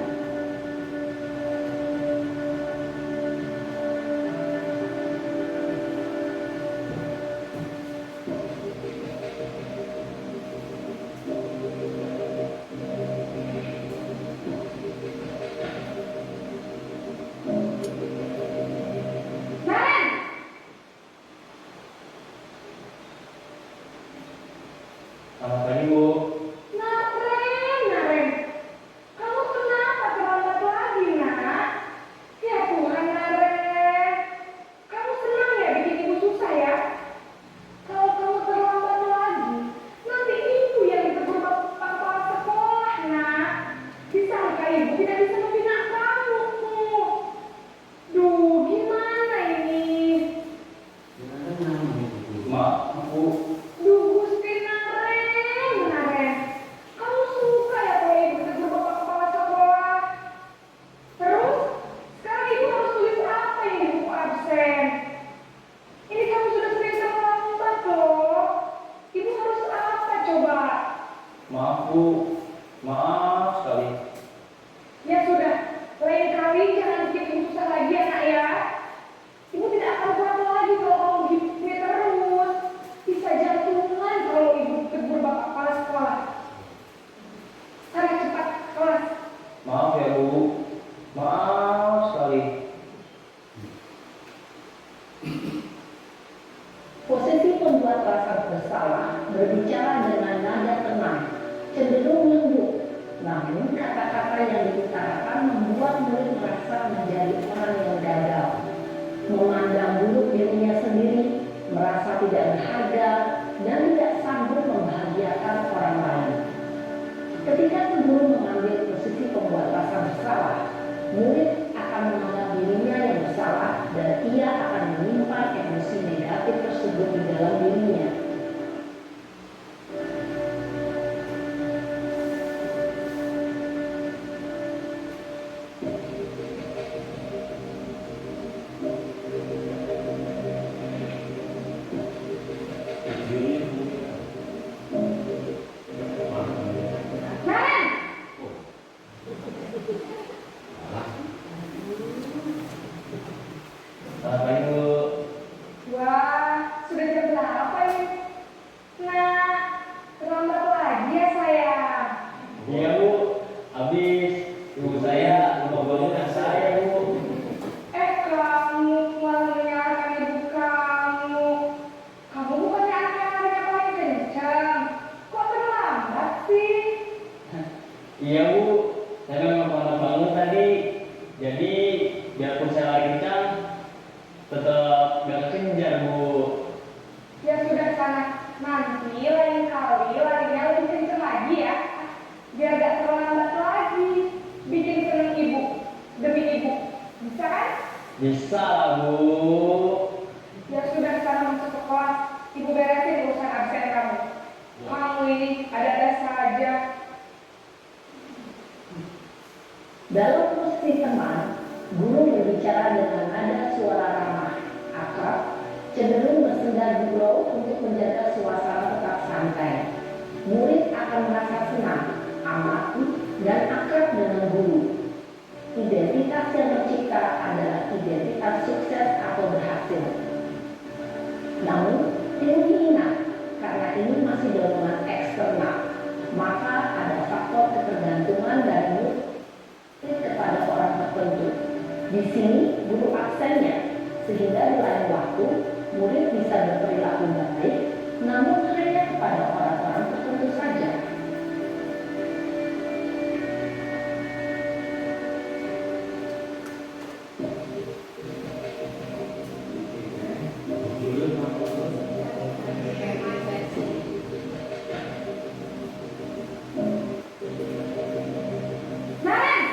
B: Namun kata-kata yang diutarakan membuat murid merasa menjadi orang yang gagal, memandang buruk dirinya sendiri, merasa tidak berharga, dan tidak sanggup membahagiakan orang lain. Ketika guru mengambil posisi pembuat rasa bersalah, murid akan menganggap dirinya yang bersalah dan ia akan menyimpan emosi negatif tersebut di dalam dirinya.
A: Selamat pagi Bu.
C: Wah, sudah jam berapa ini? Nah, terlambat lagi ya saya.
A: Iya Bu, habis ibu saya lupa bawa saya Bu.
C: Kamu malah menyalahkan ibu kamu. Kamu bukannya anak yang larinya paling kencang. Kok terlambat sih?
A: Iya Bu, saya memang lambat bangun tadi. Jadi biarpun saya lari kencang, tetap gak kekejar Bu.
C: Ya sudah sana. Nanti lain kali larinya lebih kencang lagi ya. Biar gak terlambat lagi. Bikin seneng ibu. Demi ibu. Bisa kan?
A: Bisa lah Bu.
C: Ya sudah sana masuk ke kelas. Ibu beresin urusan absen kamu. Kamu ini ada-ada saja.
B: Dalam posisi teman, guru berbicara dengan nada suara ramah, akrab, cenderung bersenda gurau untuk menjaga suasana tetap santai. Murid akan merasa senang, amati, dan akrab dengan guru. Identitas yang tercipta adalah identitas sukses atau berhasil. Namun, perlu diingat, karena ini masih dorongan eksternal, maka ada faktor ketergantungan dari murid kepada orang tertentu. Di sini guru absennya, sehingga di lain waktu murid bisa berperilaku baik, namun hanya kepada orang-orang tertentu saja.
C: Naren!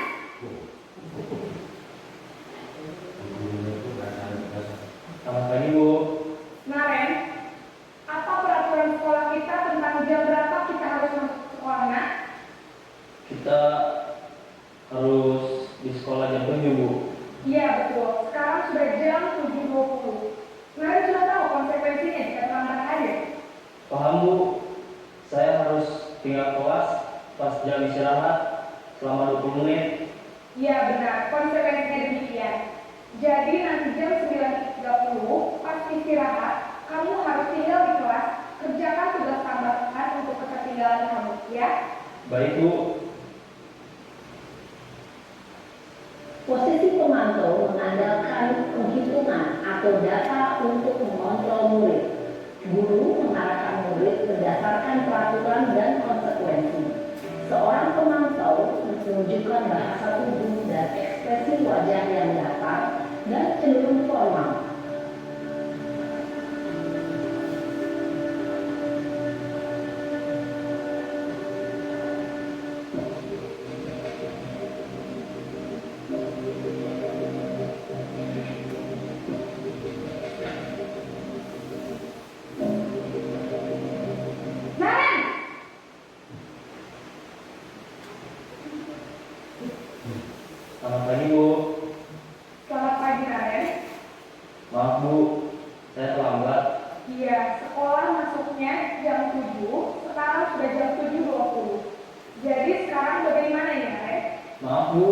A: Selamat pagi Bu.
C: Naren, apa peraturan sekolah kita tentang jam berapa kita harus masuk sekolah, nak?
A: Kita harus di sekolah jam 7 Bu.
C: Iya betul, sekarang sudah jam 7.20. Naren sudah tahu konsekuensinya jika terlambat hadir.
A: Paham Bu, saya harus tinggal kelas pas jam istirahat selama 20 menit.
C: Iya benar, konsekuensinya demikian. Jadi nanti jam 9.30 pas istirahat, kamu harus tinggal di kelas, kerjakan tugas tambahan untuk ketertinggalan kamu, ya?
A: Baik Bu.
B: Posisi pemantau mengandalkan penghitungan atau data untuk mengontrol murid. Guru mengarahkan murid berdasarkan peraturan dan konsekuensi. Seorang pemantau menunjukkan bahasa tubuh dan ekspresi wajah yang datar dan cenderung formal.
C: Naren!
A: Selamat pagi Bu.
C: Selamat pagi, Naren.
A: Maaf Bu, saya terlambat.
C: Iya, sekolah masuknya jam 7, sekarang sudah jam 7.20. Jadi sekarang bagaimana ya, Naren?
A: Maaf Bu,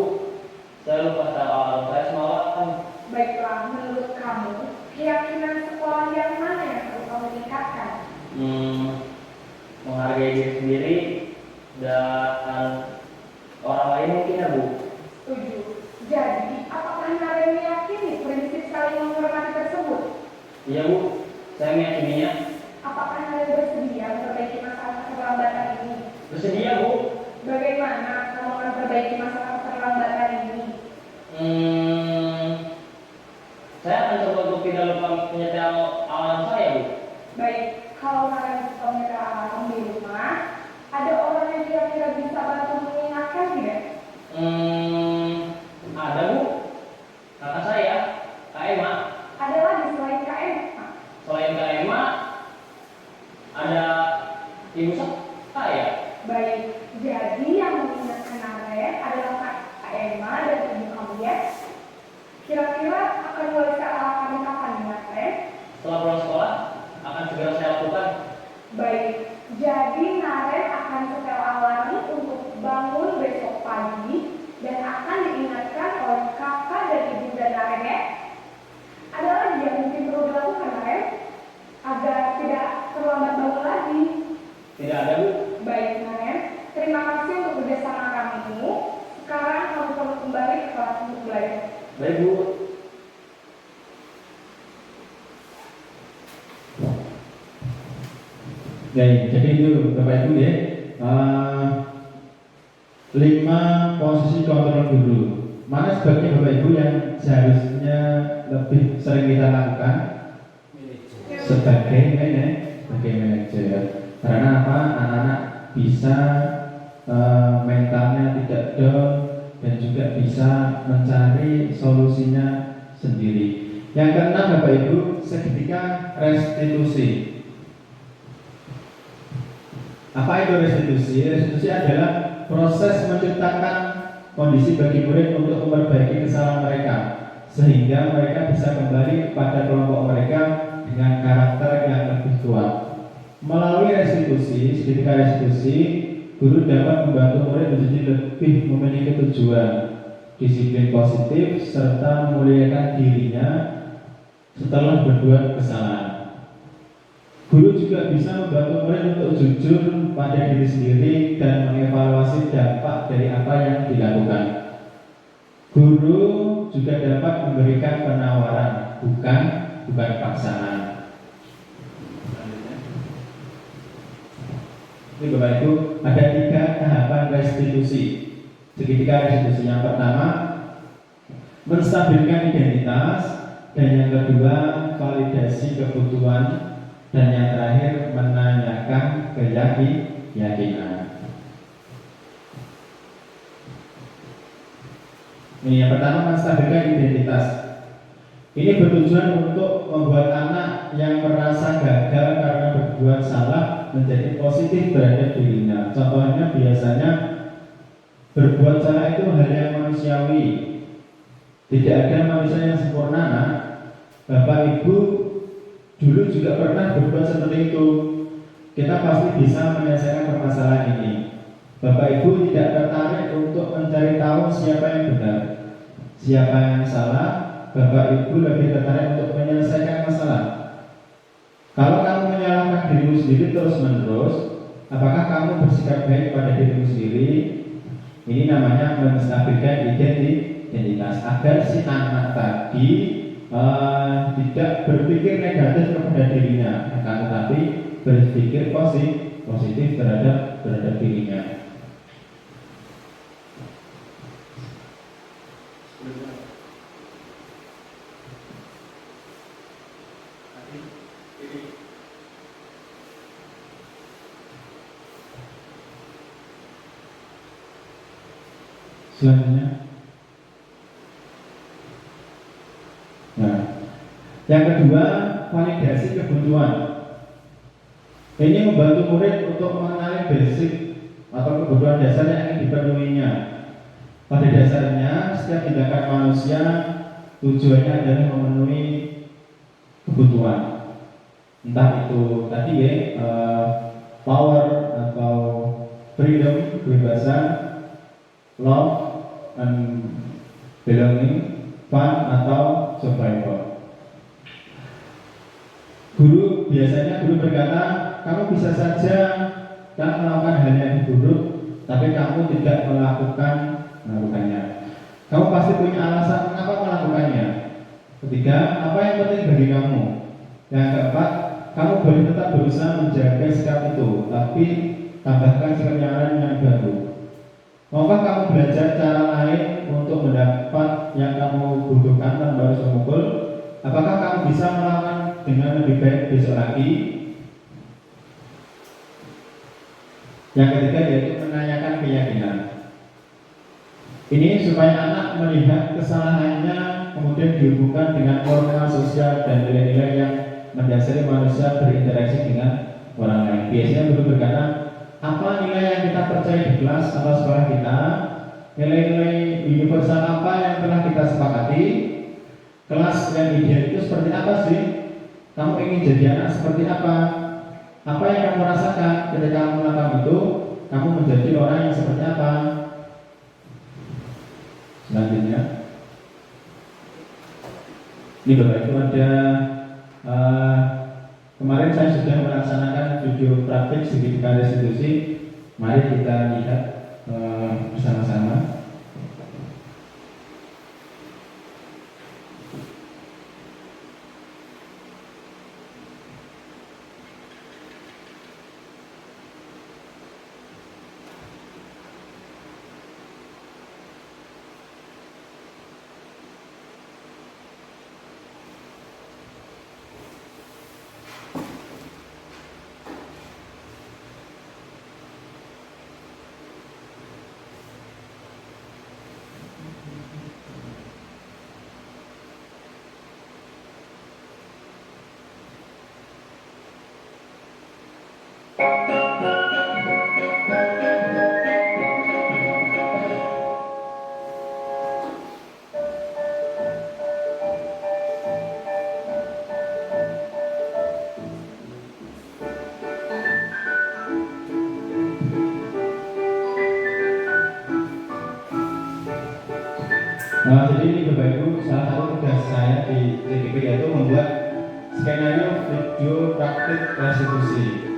A: saya lupa setel alarm saya semalam.
C: Baiklah, menurut kamu, keyakinan sekolah yang mana yang perlu kamu tingkatkan?
A: Menghargai diri sendiri dan orang lain mungkin ya Bu.
C: Setuju. Jadi, apakah Naren meyakini prinsip saling menghormati tersebut?
A: Iya Bu, saya meyakininya.
C: Apakah Naren bersedia memperbaiki masalah keterlambatan ini?
A: Bersedia Bu.
C: Bagaimana kamu akan memperbaiki masalah keterlambatan ini?
D: Saya akan coba untuk tidak lupa menyetel alarm saya, Bu.
C: Baik, kalau kalian suka menyetel alarm di rumah, ada orang yang kira-kira bisa bantu mengingatkan tidak?
D: Ada, Bu. Kakak saya, Kak Emma.
C: Ada lagi selain KM?
D: Selain Kak Emma, ada ibu saya.
C: Baik, jadi yang mengingatkan Naren adalah Kak Emma dan ibu kamu ya. Kira-kira akan mulai setelah kami kapan nih, Naren?
D: Setelah pulang sekolah, akan segera saya lakukan.
C: Baik, jadi Naren akan setel alarm untuk bangun besok pagi dan akan diingatkan oleh kakak dan ibu dan Naren ya. Ada lagi yang mungkin perlu dilakukan Naren agar tidak terlambat bangun lagi?
D: Tidak ada, Bu.
C: Baik Naren, terima kasih untuk kerjasama kamu. Sekarang kamu perlu kembali ke kelas untuk belajar.
D: Baik, Bu.
A: Jadi itu Bapak Ibu ya, 5 posisi kontrol guru. Mana sebagai Bapak Ibu yang seharusnya lebih sering kita lakukan? Sebagai manajer. Karena apa? Anak-anak bisa mentalnya tidak down dan juga bisa mencari solusinya sendiri. Yang keenam Bapak Ibu, seketika restitusi. Apa itu restitusi? Restitusi adalah proses menciptakan kondisi bagi murid untuk memperbaiki kesalahan mereka, sehingga mereka bisa kembali kepada kelompok mereka dengan karakter yang lebih kuat. Melalui restitusi, seketika restitusi, guru dapat membantu murid menjadi lebih memiliki tujuan, disiplin positif, serta memuliakan dirinya setelah berbuat kesalahan. Guru juga bisa membantu murid untuk jujur pada diri sendiri dan mengevaluasi dampak dari apa yang dilakukan. Guru juga dapat memberikan penawaran, bukan paksaan. Ini Bapak Ibu, ada 3 tahapan restitusi. Seketika restitusi yang pertama, menstabilkan identitas, dan yang kedua, validasi kebutuhan, dan yang terakhir, menanyakan keyakinan. Ini yang pertama, menstabilkan identitas. Ini bertujuan untuk membuat anak yang merasa gagal karena berbuat salah menjadi positif terhadap dirinya. Contohnya biasanya berbuat salah itu hal yang manusiawi. Tidak ada manusia yang sempurna. Nah, Bapak Ibu dulu juga pernah berbuat seperti itu. Kita pasti bisa menyelesaikan permasalahan ini. Bapak Ibu tidak tertarik untuk mencari tahu siapa yang benar, siapa yang salah. Bapak Ibu lebih tertarik untuk menyelesaikan masalah. Kalau kamu menyalahkan dirimu sendiri terus-menerus, apakah kamu bersikap baik pada dirimu sendiri? Ini namanya menstabilkan identitas agar si anak tadi tidak berpikir negatif kepada dirinya, akan tetapi berpikir positif terhadap dirinya. Selanjutnya, nah, yang kedua, validasi kebutuhan. Ini membantu murid untuk mengenali basic atau kebutuhan dasar yang ingin dipenuhinya. Pada dasarnya, setiap tindakan manusia tujuannya adalah memenuhi kebutuhan. Entah itu tadi power atau freedom, kebebasan, love and belonging, fun atau survival. Guru berkata, kamu bisa saja melakukan hal yang buruk, tapi kamu tidak melakukannya. Kamu pasti punya alasan mengapa melakukannya. Ketiga, apa yang penting bagi kamu? Yang keempat, kamu boleh tetap berusaha menjaga sikap itu, tapi tambahkan sikap yang lain yang baru. Maukah kamu belajar cara lain untuk mendapat yang kamu butuhkan tanpa harus memukul? Apakah kamu bisa melawan dengan lebih baik besok lagi? Yang ketiga yaitu menanyakan keyakinan. Ini supaya anak melihat kesalahannya kemudian dihubungkan dengan norma sosial dan nilai-nilai yang mendasari manusia berinteraksi dengan orang lain. Biasanya guru berkata, apa nilai yang kita percaya di kelas atau sekolah kita, nilai-nilai universal apa yang telah kita sepakati, kelas yang ideal itu seperti apa sih? Kamu ingin jadi anak seperti apa? Apa yang kamu rasakan ketika kamu melakukan itu? Kamu menjadi orang yang seperti apa? Selanjutnya, ini Bapak Ibu ada kemarin saya sudah melaksanakan video praktik segitiga restitusi. Mari kita lihat bersama-sama. Jadi ini Bapak Ibu, salah satu tugas saya di TDP yaitu membuat skenario video praktik restitusi.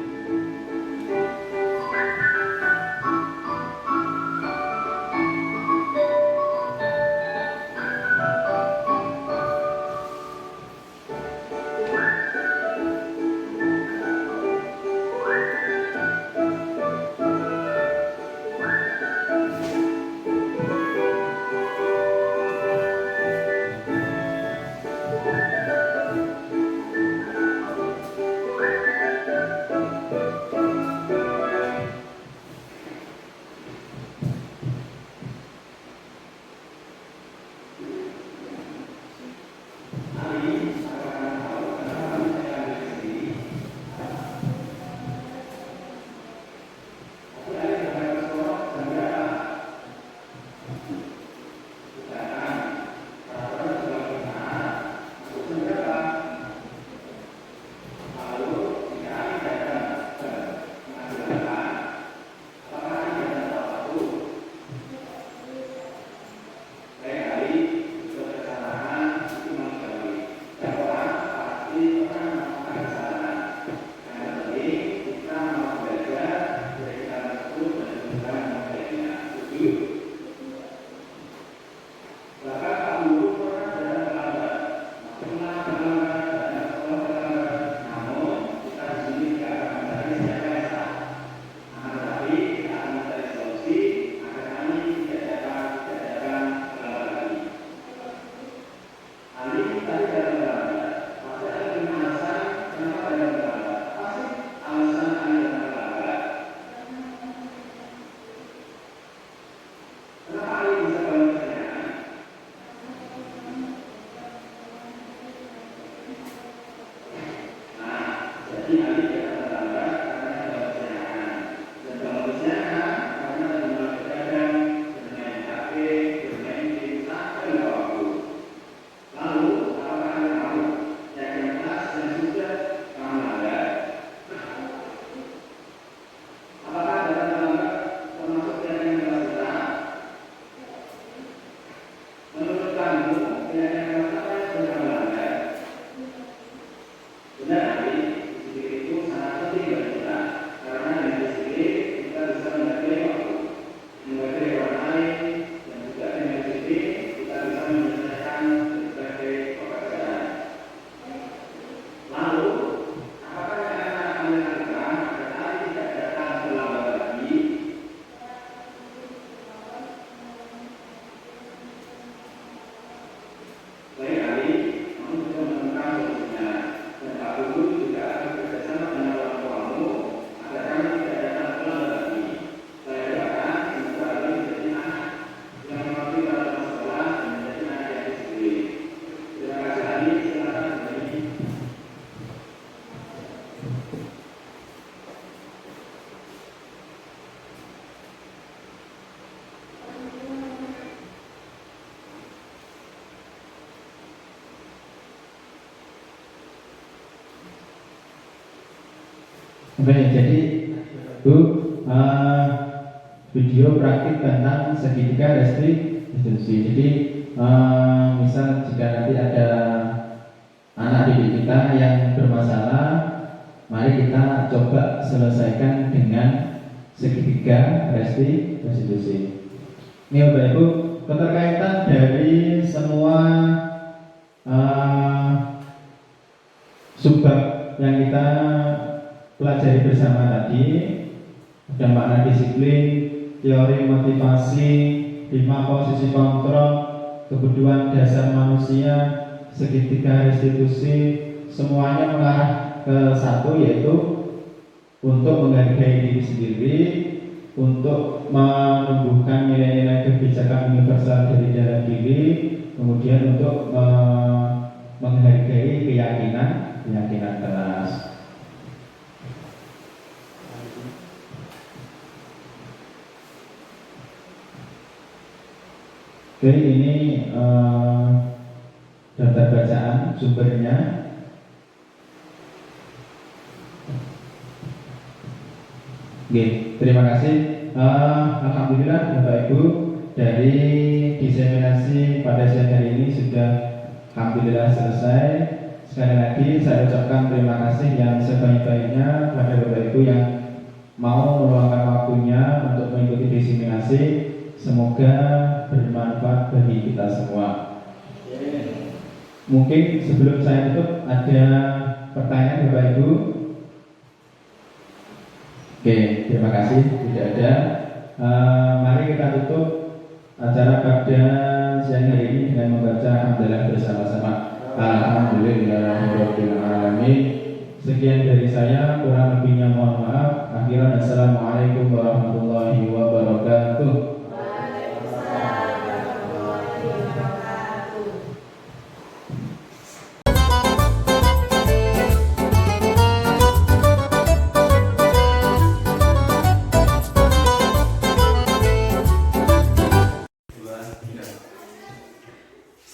A: Oke, jadi Bu, video praktik tentang segitiga restitusi. Jadi misal jika nanti ada anak didik kita yang bermasalah, mari kita coba selesaikan dengan segitiga restitusi. Ini Bapak Ibu, keterkaitan dari semua subbab yang kita pelajari bersama tadi, ada makna disiplin, teori motivasi, 5 posisi kontrol, kebutuhan dasar manusia, segitiga restitusi, semuanya mengarah ke satu, yaitu untuk menghargai diri sendiri, untuk menumbuhkan nilai-nilai kebijakan universal dari dalam diri, kemudian untuk menghargai keyakinan keras. Oke, ini daftar bacaan sumbernya. Oke, terima kasih. Alhamdulillah Bapak Ibu, dari diseminasi pada siang hari ini sudah alhamdulillah selesai. Sekali lagi saya ucapkan terima kasih yang sebaik-baiknya pada Bapak Ibu yang mau meluangkan waktunya untuk mengikuti diseminasi. Semoga bermanfaat bagi kita semua. Mungkin sebelum saya tutup ada pertanyaan Bapak Ibu. Oke, terima kasih. Tidak ada. Mari kita tutup acara pada siang hari ini dengan membaca hamdalah bersama-sama. Alhamdulillahirabbil alamin. Sekian dari saya, kurang lebihnya mohon maaf. Akhiran, assalamualaikum warahmatullahi wabarakatuh.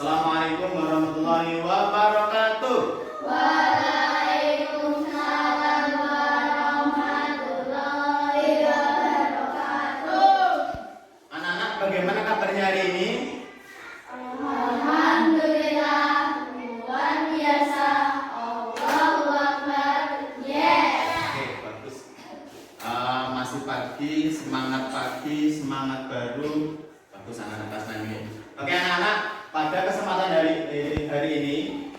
E: Assalamualaikum warahmatullahi wabarakatuh.
F: Waalaikumsalam warahmatullahi wabarakatuh.
E: Anak-anak, bagaimana kabarnya hari ini?
F: Alhamdulillah, luar biasa. Allahu Akbar. Yes.
E: Oke, bagus. Masih pagi, semangat baru. Bagus anak-anak kelas 6 ini. Oke anak-anak, pada kesempatan hari ini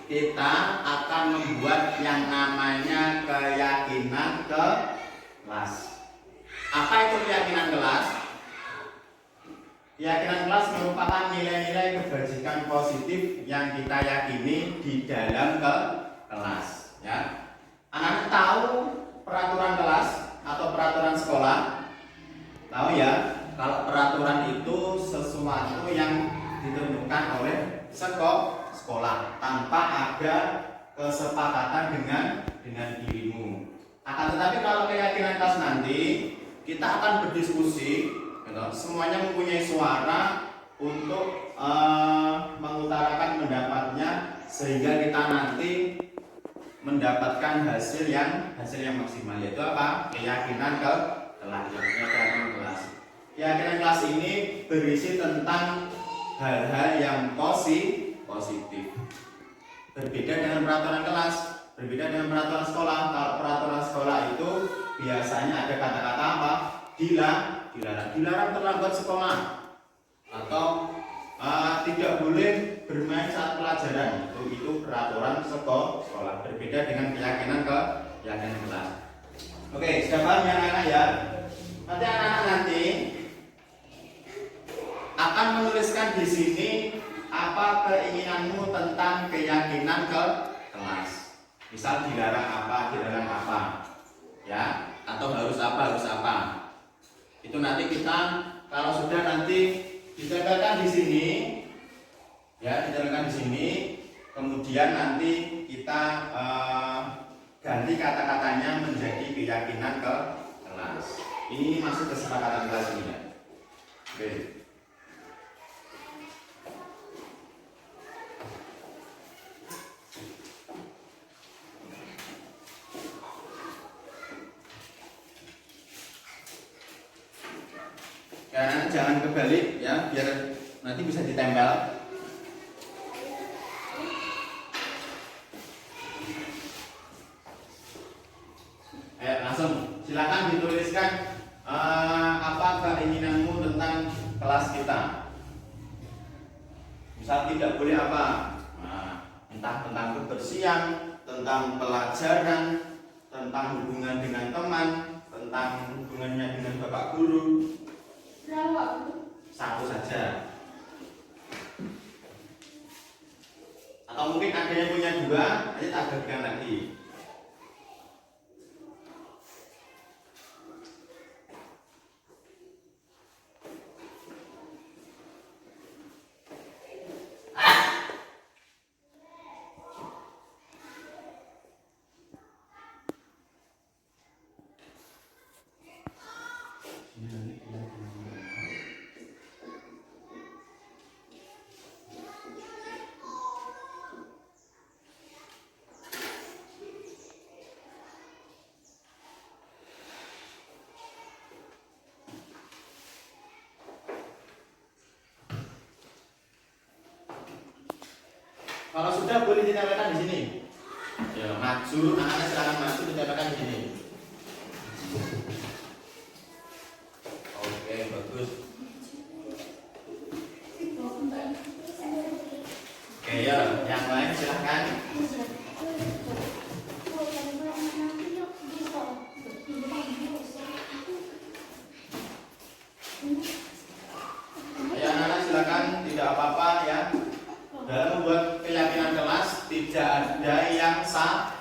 E: kita akan membuat yang namanya keyakinan kelas. Apa itu keyakinan kelas? Keyakinan kelas merupakan nilai-nilai kebajikan positif yang kita yakini di dalam kelas. Ya, anak-anak tahu peraturan kelas atau peraturan sekolah? Tahu ya, kalau peraturan itu sesuatu yang ditentukan oleh sekolah tanpa ada kesepakatan dengan dirimu. Akan tetapi kalau keyakinan kelas nanti kita akan berdiskusi, gitu. Semuanya mempunyai suara untuk mengutarakan pendapatnya sehingga kita nanti mendapatkan hasil yang maksimal, yaitu apa? Keyakinan kelas. Keyakinan kelas ini berisi tentang hal-hal yang positif. Berbeda dengan peraturan kelas, berbeda dengan peraturan sekolah. Kalau peraturan sekolah itu biasanya ada kata-kata apa? Dilarang terlambat sekolah, atau tidak boleh bermain saat pelajaran. Itu peraturan sekolah. Berbeda dengan keyakinan kelas. Oke, sudah paham ya anak-anak ya? Nanti anak-anak akan menuliskan di sini apa keinginanmu tentang keyakinan kelas. Misal dilarang apa, ya, atau harus apa. Itu nanti kita kalau sudah nanti dicatatkan di sini, ya, kemudian nanti kita ganti kata-katanya menjadi keyakinan kelas. Ini masuk kesepakatan kelas ini ya. Oke. terbalik ya, biar nanti bisa ditempel. Ayo langsung silakan dituliskan apa keinginanmu tentang kelas kita. Misal tidak boleh apa, entah tentang kebersihan, tentang pelajaran, tentang hubungan dengan teman, tentang hubungannya dengan bapak guru. Satu saja. Atau mungkin ada yang punya dua, nanti tak bagikan lagi. Kalau sudah boleh ditempelkan di sini. Ya, maju, anak-anak silakan maju ditempelkan di sini. Oke, bagus. Oke ya, yang lain silahkan. Ayo anak-anak silakan, tidak apa-apa ya. Dalam membuat keyakinan kelas tidak ada yang salah,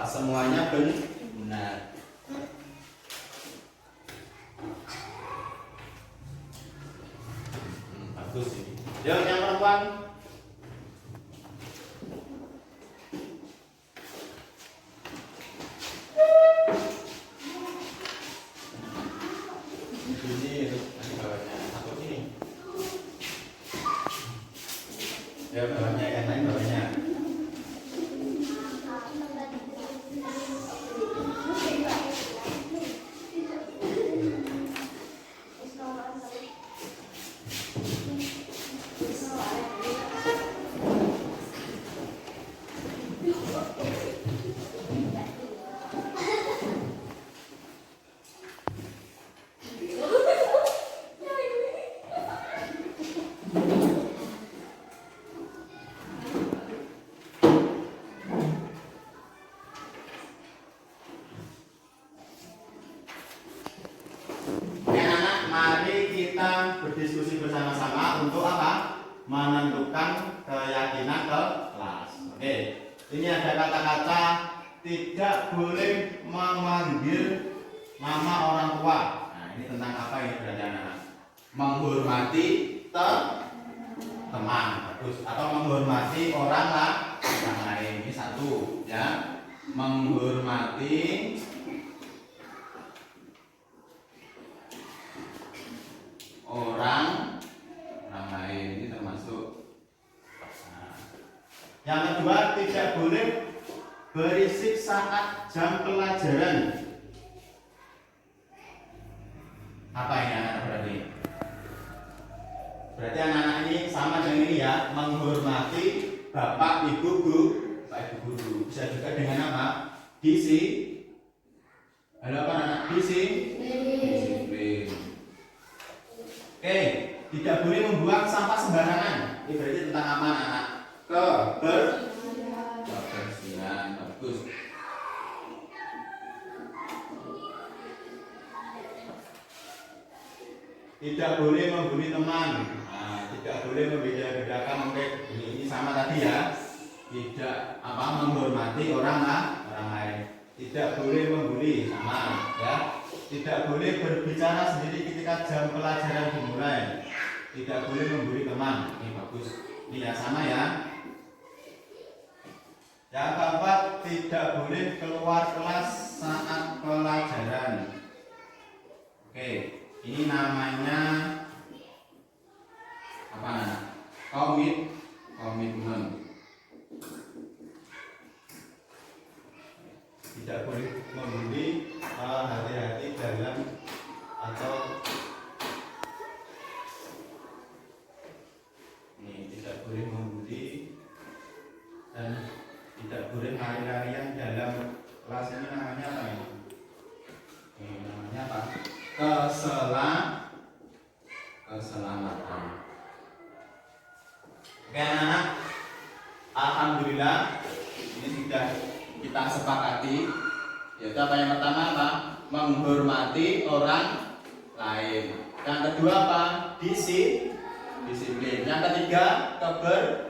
E: semuanya benar. Bagus ini. Yuk yang perempuan. Ini nanti bawahnya satu ini. Ya bawahnya, yang lain bawahnya. Kita berdiskusi bersama-sama untuk apa? Menentukan keyakinan kelas. Oke. Ini ada kata-kata tidak boleh memanggil nama orang tua. Nah, ini tentang apa ini berarti anak-anak? Menghormati teman, bagus. Atau menghormati orang lain. Ini satu, ya. Menghormati orang lain, ini termasuk. Nah, yang kedua, tidak boleh berisik saat jam pelajaran. Apa ini anak berarti? Berarti anak-anak ini sama dengan ini ya, menghormati bapak ibu guru. Bisa juga dengan apa? Disiplin. Halo apa anak? Disiplin. Oke, tidak boleh membuang sampah sembarangan. Ini berarti tentang apa anak? Kebersihan. Bagus. Tidak boleh membuli teman. Nah, tidak boleh membeda-bedakan. Oke, ini sama tadi ya. Tidak menghormati orang lain. Tidak boleh membuli, sama ya. Tidak boleh berbicara sendiri ketika jam pelajaran dimulai. Tidak boleh membuli teman. Ini bagus. Ini ya sama ya. Yang keempat, tidak boleh keluar kelas saat pelajaran. Oke, ini namanya apa nak? Komitmen. Tidak boleh membuli, hati-hati dalam atau berlari-larian dalam kelas ini namanya apa ini? Namanya apa? Keselamatan. Oke anak-anak, alhamdulillah ini sudah kita sepakati. Yaitu apa yang pertama apa? Menghormati orang lain. Yang kedua apa? Disiplin. Yang ketiga kebersihan.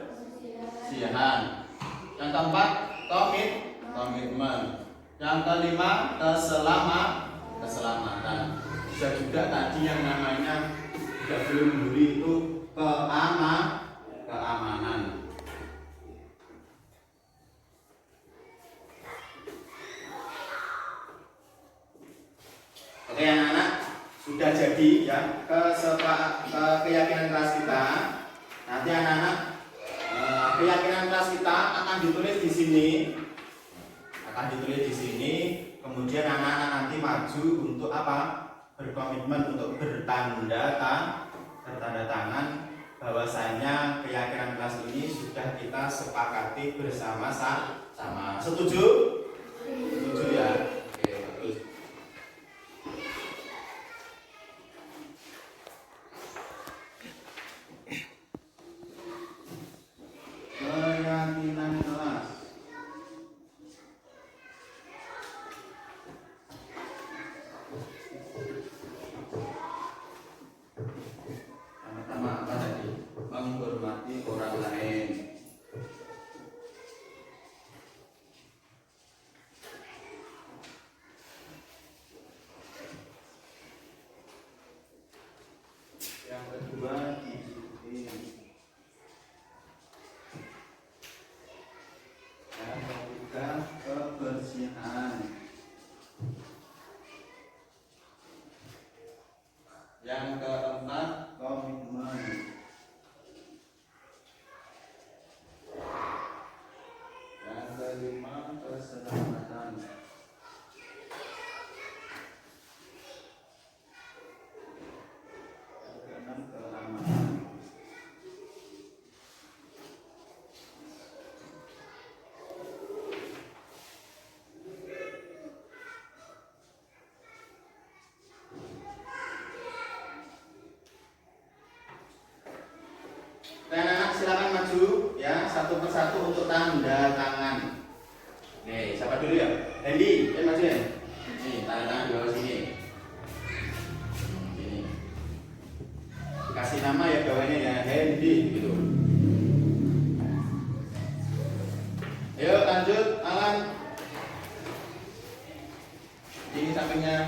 E: Yang keempat komitmen. Yang kelima keselamatan. Bisa juga tadi yang namanya tidak boleh memberi itu keamanan. Oke anak-anak, sudah jadi ya keyakinan kelas kita. Nanti anak-anak keyakinan kelas kita akan ditulis di sini. Kemudian anak-anak nanti maju untuk apa? Berkomitmen untuk bertanda tangan bahwasanya keyakinan kelas ini sudah kita sepakati bersama-sama. Setuju? Setuju ya? Oke, bagus. Keyakinan kelas. Pertama apa tadi? Menghormati orang lain. Yang kedua disiplin. Yang ketiga kebersihan. Yang keempat komitmen. Yang kelima keselamatan. Yang keenam keamanan. Anak-anak silakan maju ya satu persatu untuk tanda tangan. Nih, siapa dulu ya? Hendy, maju ya. Nih, tanda tangan di bawah sini. Sini. Kasih nama ya bawahnya ya, Hendy gitu. Ayo lanjut, Alan. Ini sampingnya.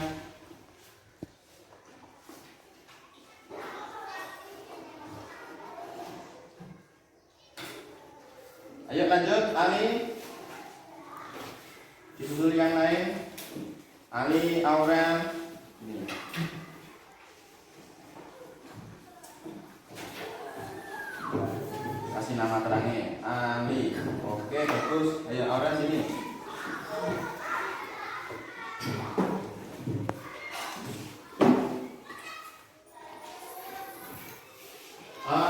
E: Ayo lanjut, Ali. Disusul yang lain. Ali, Aurel. Ini. Kasih nama terangnya. Ali. Oke, bagus. Ayo Aurel sini.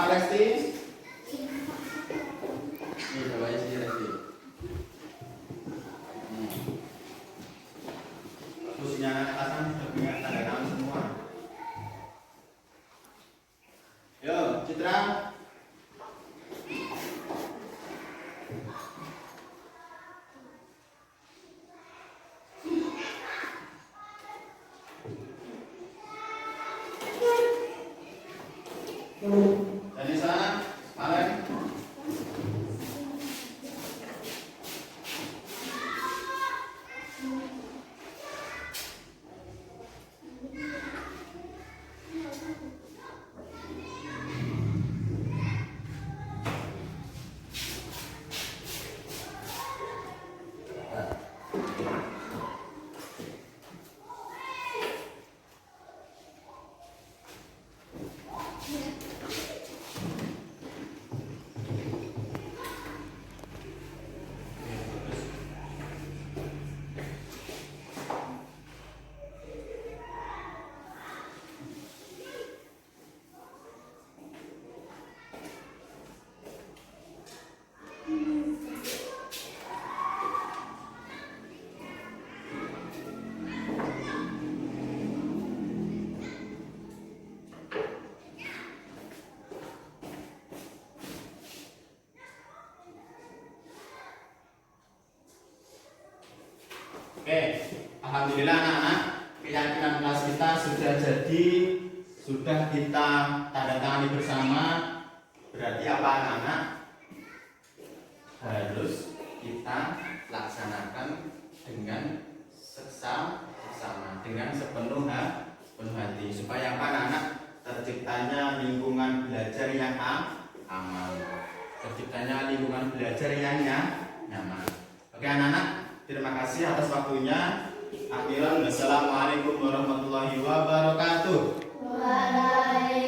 E: Resti. Ini bawahnya sini Resti. Khususnya atasan sudah punya tanda tangan semua. Yo, Citra. Danisa. Oke, alhamdulillah anak-anak, keyakinan kelas kita sudah jadi, sudah kita tanda tangani bersama. Berarti apa anak-anak? Harus kita laksanakan dengan seksama, dengan sepenuh hati, supaya apa anak-anak? Terciptanya lingkungan belajar yang aman, terciptanya lingkungan belajar yang nyaman. Oke anak-anak, terima kasih atas waktunya. Akhiran, wassalamualaikum warahmatullahi wabarakatuh.
F: Waalaikumsalam.